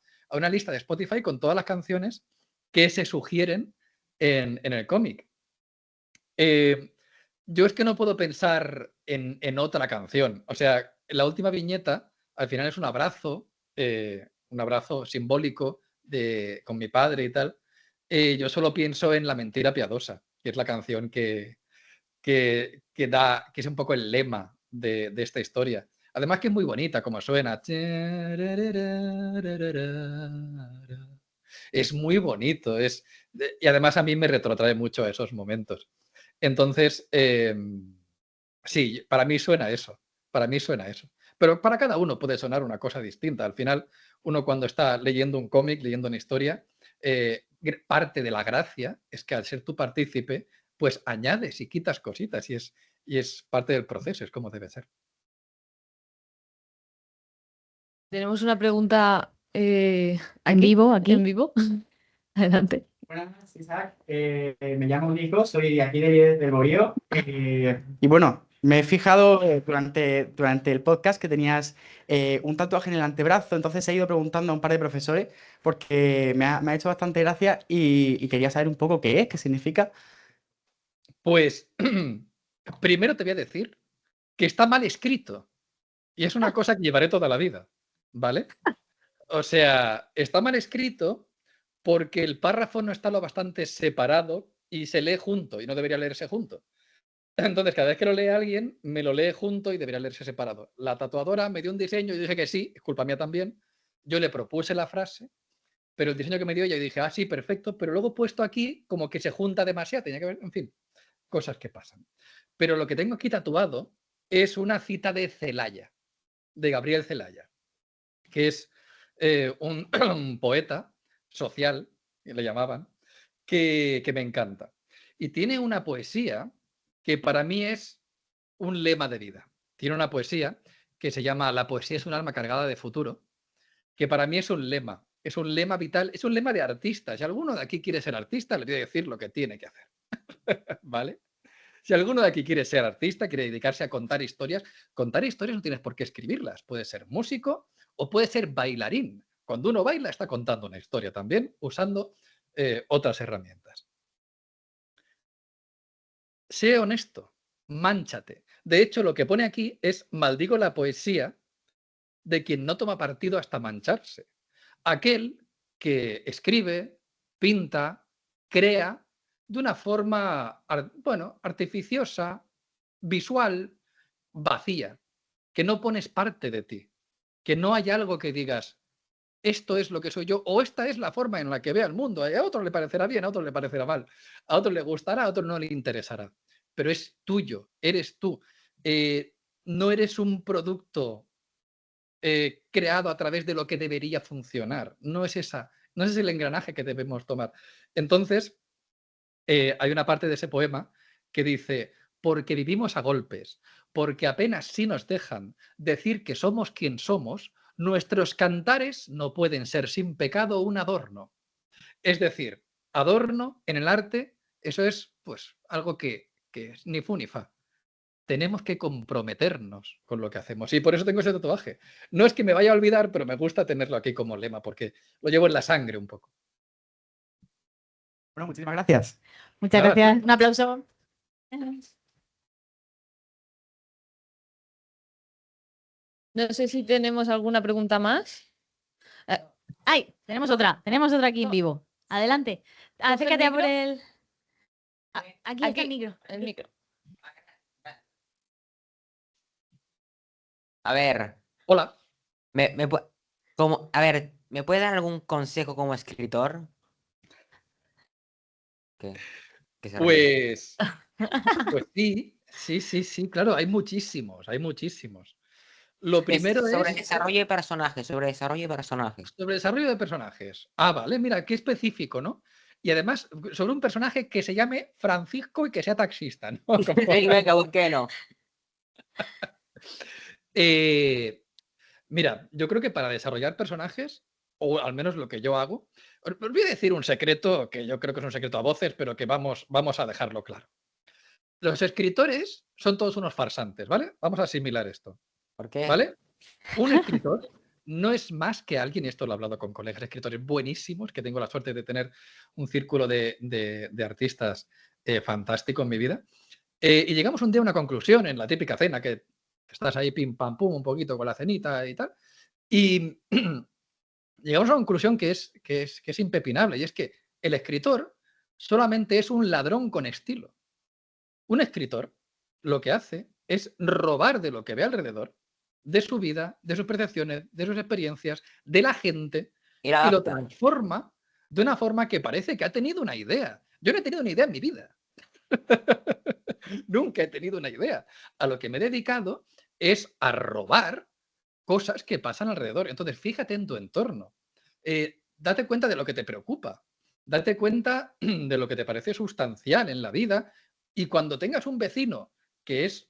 lista de Spotify con todas las canciones que se sugieren en el cómic. Yo es que no puedo pensar en otra canción. O sea, la última viñeta al final es un abrazo simbólico con mi padre y tal. Yo solo pienso en La mentira piadosa, que es la canción que es un poco el lema de esta historia. Además que es muy bonita como suena. Es muy bonito. Y además a mí me retrotrae mucho a esos momentos. Entonces, sí, para mí suena eso. Pero para cada uno puede sonar una cosa distinta. Al final, uno cuando está leyendo un cómic, leyendo una historia, parte de la gracia es que al ser tu partícipe, pues añades y quitas cositas y es parte del proceso, es como debe ser. Tenemos una pregunta en aquí, vivo, aquí. En vivo. Adelante. Buenas, Isaac. Me llamo Nico, soy de aquí del Bohío. Y bueno, me he fijado durante el podcast que tenías un tatuaje en el antebrazo, entonces he ido preguntando a un par de profesores porque me ha hecho bastante gracia y quería saber un poco qué es, qué significa. Pues primero te voy a decir que está mal escrito y es una cosa que llevaré toda la vida, ¿vale? O sea, está mal escrito porque el párrafo no está lo bastante separado y se lee junto y no debería leerse junto. Entonces, cada vez que lo lee alguien, me lo lee junto y debería leerse separado. La tatuadora me dio un diseño y dije que sí, es culpa mía también. Yo le propuse la frase, pero el diseño que me dio ella, yo dije, sí, perfecto, pero luego puesto aquí como que se junta demasiado, tenía que ver, en fin, cosas que pasan. Pero lo que tengo aquí tatuado es una cita de Celaya, de Gabriel Celaya, que es un poeta social, que le llamaban, que me encanta. Y tiene una poesía que para mí es un lema de vida. Tiene una poesía que se llama La poesía es un alma cargada de futuro, que para mí es un lema vital, es un lema de artista. Si alguno de aquí quiere ser artista, le voy a decir lo que tiene que hacer. ¿Vale? Si alguno de aquí quiere ser artista, quiere dedicarse a contar historias no tienes por qué escribirlas. Puedes ser músico o puedes ser bailarín. Cuando uno baila está contando una historia también, usando otras herramientas. Sé honesto, mánchate. De hecho, lo que pone aquí es maldigo la poesía de quien no toma partido hasta mancharse. Aquel que escribe, pinta, crea de una forma, artificiosa, visual, vacía, que no pones parte de ti, que no hay algo que digas, esto es lo que soy yo, o esta es la forma en la que vea el mundo. A otro le parecerá bien, a otro le parecerá mal, a otro le gustará, a otro no le interesará. Pero es tuyo, eres tú. No eres un producto creado a través de lo que debería funcionar. No es el engranaje que debemos tomar. Entonces, hay una parte de ese poema que dice, porque vivimos a golpes, porque apenas si nos dejan decir que somos quien somos, nuestros cantares no pueden ser sin pecado un adorno. Es decir, adorno en el arte, eso es pues algo que es ni fu ni fa. Tenemos que comprometernos con lo que hacemos. Y por eso tengo ese tatuaje. No es que me vaya a olvidar, pero me gusta tenerlo aquí como lema, porque lo llevo en la sangre un poco. Bueno, muchísimas gracias. Muchas gracias. Un aplauso. No sé si tenemos alguna pregunta más. ¡Ay! Tenemos otra aquí en vivo. Adelante. Acércate a por el... Aquí está el micro. El micro. A ver. Hola. ¿Me puedes dar algún consejo como escritor? Pues sí, claro, hay muchísimos. Lo primero sobre es... desarrollo de personajes. Sobre desarrollo de personajes. Ah, vale, mira, qué específico, ¿no? Y además, sobre un personaje que se llame Francisco y que sea taxista, ¿no? Venga, ¿por qué no? Mira, yo creo que para desarrollar personajes, o al menos lo que yo hago, os voy a decir un secreto que yo creo que es un secreto a voces, pero que vamos a dejarlo claro. Los escritores son todos unos farsantes, ¿vale? Vamos a asimilar esto. ¿Por qué? ¿Vale? Un escritor no es más que alguien, y esto lo he hablado con colegas escritores buenísimos, que tengo la suerte de tener un círculo de artistas fantástico en mi vida, y llegamos un día a una conclusión en la típica cena, que estás ahí pim pam pum un poquito con la cenita y tal, y llegamos a una conclusión que es impepinable, y es que el escritor solamente es un ladrón con estilo. Un escritor lo que hace es robar de lo que ve alrededor, de su vida, de sus percepciones, de sus experiencias, de la gente, y lo transforma de una forma que parece que ha tenido una idea. Yo no he tenido una idea en mi vida. Nunca he tenido una idea. A lo que me he dedicado es a robar cosas que pasan alrededor. Entonces, fíjate en tu entorno. Date cuenta de lo que te preocupa. Date cuenta de lo que te parece sustancial en la vida. Y cuando tengas un vecino que es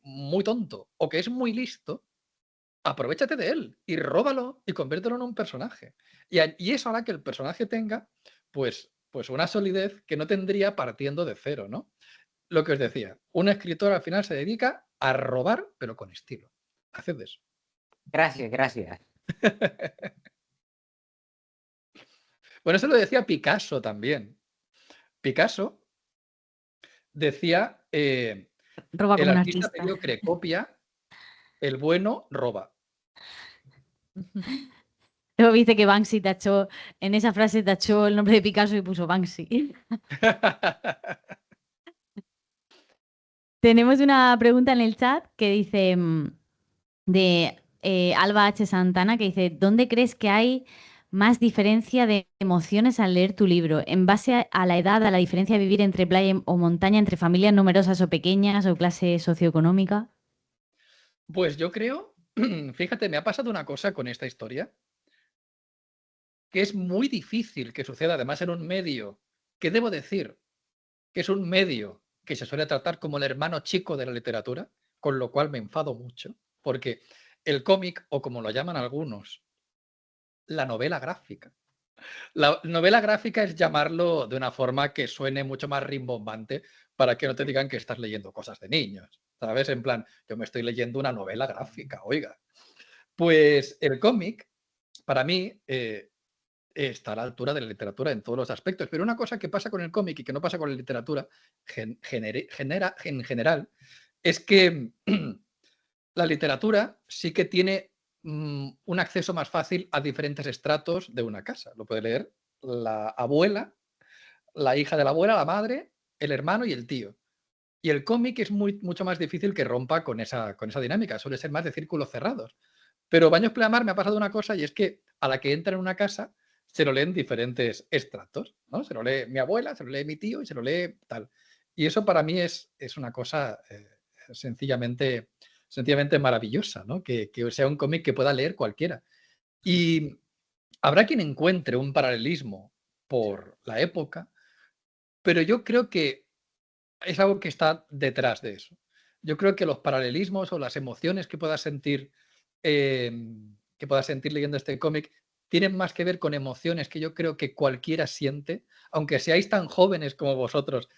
muy tonto o que es muy listo, aprovéchate de él y róbalo y conviértelo en un personaje. Y eso hará que el personaje tenga pues una solidez que no tendría partiendo de cero, ¿no? Lo que os decía, un escritor al final se dedica a robar, pero con estilo. Haced eso. Gracias. Bueno, eso lo decía Picasso también. Picasso decía, roba el como un artista artista. mediocre copia, el bueno roba. Luego dice que Banksy tachó, en esa frase tachó el nombre de Picasso y puso Banksy. Tenemos una pregunta en el chat que dice de Alba H. Santana, que dice, ¿dónde crees que hay más diferencia de emociones al leer tu libro? ¿En base a la edad, a la diferencia de vivir entre playa o montaña, entre familias numerosas o pequeñas o clase socioeconómica? Pues yo creo fíjate, me ha pasado una cosa con esta historia, que es muy difícil que suceda, además en un medio, que debo decir, que es un medio que se suele tratar como el hermano chico de la literatura, con lo cual me enfado mucho, porque el cómic, o como lo llaman algunos, la novela gráfica. La novela gráfica es llamarlo de una forma que suene mucho más rimbombante para que no te digan que estás leyendo cosas de niños, ¿sabes? En plan, yo me estoy leyendo una novela gráfica, oiga. Pues el cómic, para mí, está a la altura de la literatura en todos los aspectos, pero una cosa que pasa con el cómic y que no pasa con la literatura en general es que la literatura sí que tiene un acceso más fácil a diferentes estratos de una casa. Lo puede leer la abuela, la hija de la abuela, la madre, el hermano y el tío. Y el cómic es mucho más difícil que rompa con esa dinámica, suele ser más de círculos cerrados. Pero Baños Pleamar me ha pasado una cosa y es que a la que entra en una casa se lo leen diferentes estratos, ¿no? Se lo lee mi abuela, se lo lee mi tío y se lo lee tal. Y eso para mí es una cosa sencillamente maravillosa, ¿no? Que sea un cómic que pueda leer cualquiera. Y habrá quien encuentre un paralelismo por la época, pero yo creo que es algo que está detrás de eso. Yo creo que los paralelismos o las emociones que puedas sentir leyendo este cómic tienen más que ver con emociones que yo creo que cualquiera siente, aunque seáis tan jóvenes como vosotros.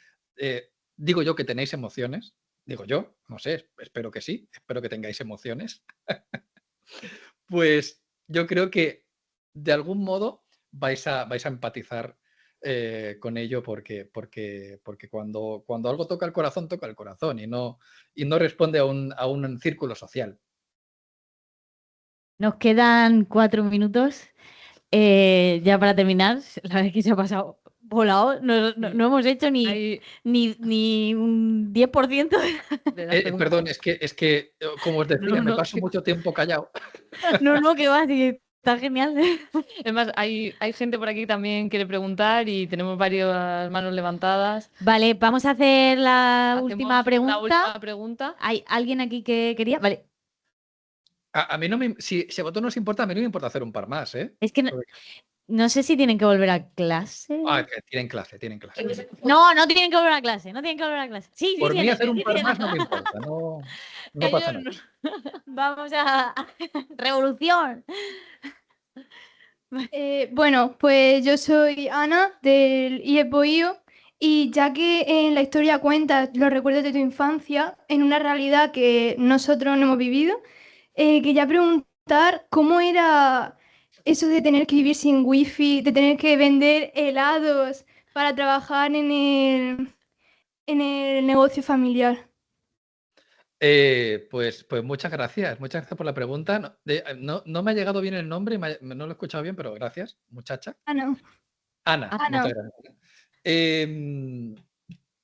Digo yo que tenéis emociones, digo yo, no sé, espero que sí, espero que tengáis emociones. Pues yo creo que de algún modo vais a empatizar con ello porque cuando algo toca el corazón y no responde a un círculo social. Nos quedan 4 minutos ya para terminar. La verdad es que se ha pasado volado. No hemos hecho ni un 10% de las preguntas. Perdón, es que como os decía, me paso mucho tiempo callado. No, que va, sí, está genial. Es más, hay gente por aquí también que quiere preguntar y tenemos varias manos levantadas. Vale, vamos a hacer la última pregunta. La última pregunta. ¿Hay alguien aquí que quería? Vale. A mí no me... Si a vosotros no os importa, a mí no me importa hacer un par más, ¿eh? Es que no sé si tienen que volver a clase. Tienen clase. No tienen que volver a clase. No tienen que volver a clase. Sí, Por mí tienen, hacer un sí par tienen. más no me importa. No pasa nada. Vamos a... ¡Revolución! Bueno, pues yo soy Ana del IES Bohío y ya que en la historia cuentas los recuerdos de tu infancia en una realidad que nosotros no hemos vivido, quería preguntar cómo era eso de tener que vivir sin wifi, de tener que vender helados para trabajar en el negocio familiar. Pues muchas gracias por la pregunta. No me ha llegado bien el nombre, no lo he escuchado bien, pero gracias, muchacha. Ana. Muchas gracias.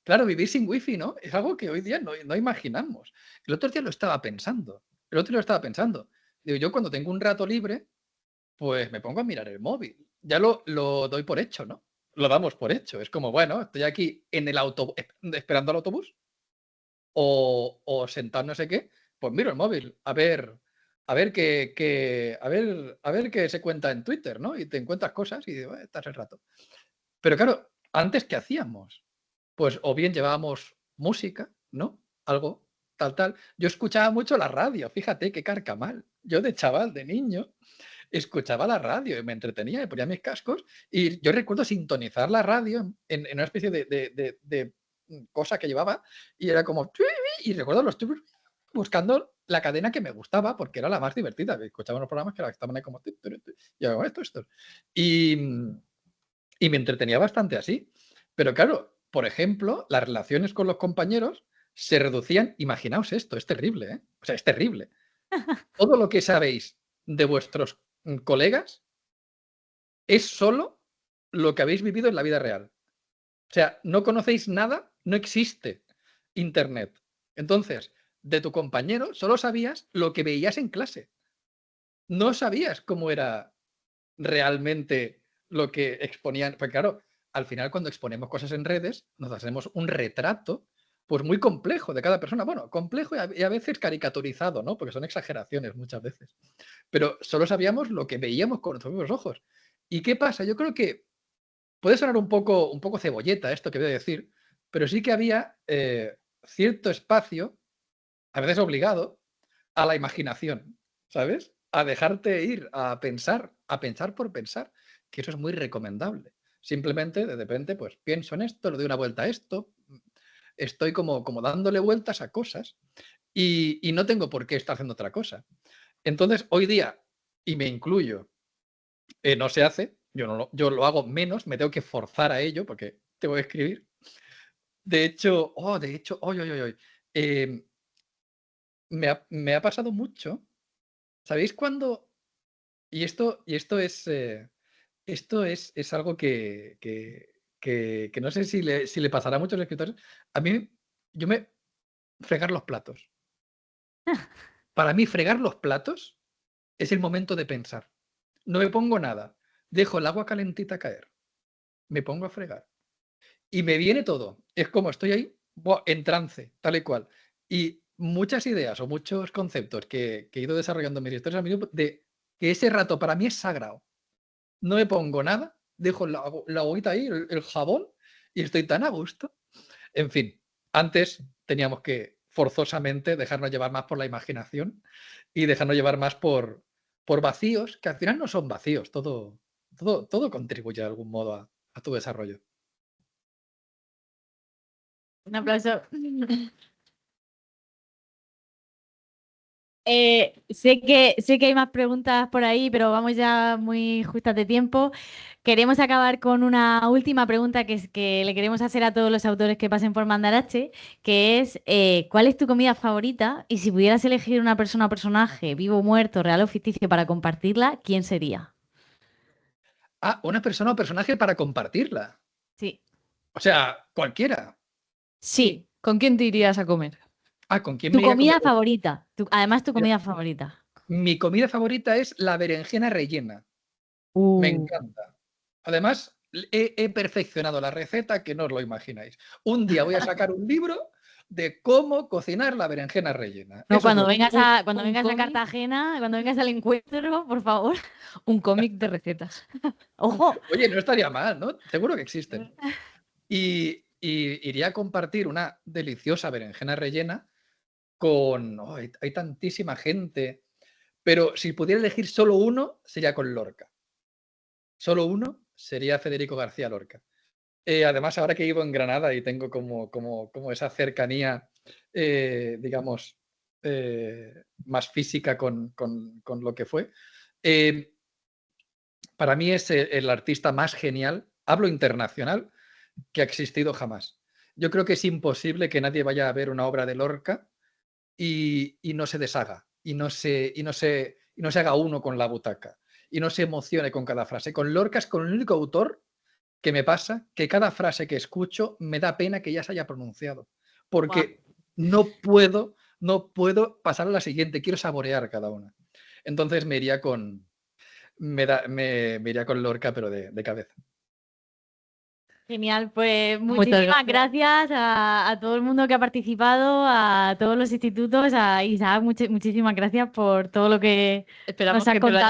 Claro, vivir sin wifi, ¿no? Es algo que hoy día no imaginamos. El otro día lo estaba pensando. Digo, yo cuando tengo un rato libre, pues me pongo a mirar el móvil. Ya lo doy por hecho, ¿no? Lo damos por hecho. Es como, bueno, estoy aquí en el autobús, esperando al autobús, o sentado no sé qué, pues miro el móvil, a ver qué se cuenta en Twitter, ¿no? Y te encuentras cosas y digo, estás el rato. Pero claro, antes, ¿qué hacíamos? Pues o bien llevábamos música, ¿no? Algo, tal. Yo escuchaba mucho la radio, fíjate qué carcamal. Yo de chaval, de niño, escuchaba la radio y me entretenía, me ponía mis cascos y yo recuerdo sintonizar la radio en una especie de cosa que llevaba y era como... Y recuerdo los buscando la cadena que me gustaba porque era la más divertida. Escuchaba unos programas que estaban ahí como... Y hago esto. Y me entretenía bastante así. Pero claro, por ejemplo, las relaciones con los compañeros se reducían... Imaginaos esto, es terrible, ¿eh? O sea, es terrible. Todo lo que sabéis de vuestros colegas es solo lo que habéis vivido en la vida real. O sea, no conocéis nada, no existe Internet. Entonces, de tu compañero solo sabías lo que veías en clase. No sabías cómo era realmente lo que exponían. Pues claro, al final cuando exponemos cosas en redes, nos hacemos un retrato pues muy complejo de cada persona. Bueno, complejo y a veces caricaturizado, ¿no? Porque son exageraciones muchas veces. Pero solo sabíamos lo que veíamos con nuestros propios ojos. ¿Y qué pasa? Yo creo que puede sonar un poco cebolleta esto que voy a decir, pero sí que había cierto espacio, a veces obligado, a la imaginación, ¿sabes? A dejarte ir, a pensar por pensar, que eso es muy recomendable. Simplemente, de repente, pues pienso en esto, le doy una vuelta a esto, estoy como dándole vueltas a cosas y no tengo por qué estar haciendo otra cosa. Entonces, hoy día, y me incluyo, no se hace, yo lo hago menos, me tengo que forzar a ello porque tengo que escribir. De hecho, me ha pasado mucho. ¿Sabéis cuándo? Y esto es algo que no sé si le pasará a muchos escritores. A mí, fregar los platos. Para mí, fregar los platos es el momento de pensar. No me pongo nada. Dejo el agua calentita caer. Me pongo a fregar. Y me viene todo. Es como estoy ahí, en trance, tal y cual. Y muchas ideas o muchos conceptos que he ido desarrollando en mis historias de que ese rato para mí es sagrado. No me pongo nada, dejo la agüita ahí, el jabón, y estoy tan a gusto. En fin, antes teníamos que forzosamente dejarnos llevar más por la imaginación y dejarnos llevar más por vacíos, que al final no son vacíos, todo contribuye de algún modo a tu desarrollo. Un aplauso. Sé que hay más preguntas por ahí, pero vamos ya muy justas de tiempo. Queremos acabar con una última pregunta que le queremos hacer a todos los autores que pasen por Mandarache, que es ¿cuál es tu comida favorita? Y si pudieras elegir una persona o personaje, vivo o muerto, real o ficticio, para compartirla, ¿quién sería? Una persona o personaje para compartirla. Sí. O sea, cualquiera. Sí. ¿Con quién te irías a comer? ¿Con quién Tu me iría a comida comer? favorita. Además, tu comida favorita. Mi comida favorita es la berenjena rellena. Me encanta. Además, he perfeccionado la receta que no os lo imagináis. Un día voy a sacar un libro de cómo cocinar la berenjena rellena. No, Eso cuando es vengas a cómic. Cartagena, cuando vengas al encuentro, por favor. Un cómic de recetas. ¡Ojo! Oye, no estaría mal, ¿no? Seguro que existen. Y iría a compartir una deliciosa berenjena rellena con... hay tantísima gente. Pero si pudiera elegir solo uno, sería con Lorca. Solo uno sería Federico García Lorca. Además, ahora que vivo en Granada y tengo como esa cercanía, digamos, más física con lo que fue, para mí es el artista más genial, hablo internacional, que ha existido jamás. Yo creo que es imposible que nadie vaya a ver una obra de Lorca y no se deshaga, y no se haga uno con la butaca, y no se emocione con cada frase. Con Lorca es con el único autor que me pasa que cada frase que escucho me da pena que ya se haya pronunciado, porque no puedo pasar a la siguiente, quiero saborear cada una. Entonces me iría con Lorca, pero de cabeza. Genial, pues Muchas muchísimas gracias a todo el mundo que ha participado, a todos los institutos, a Isaac, muchísimas gracias por todo lo que Esperamos nos has que te lo hayas contado.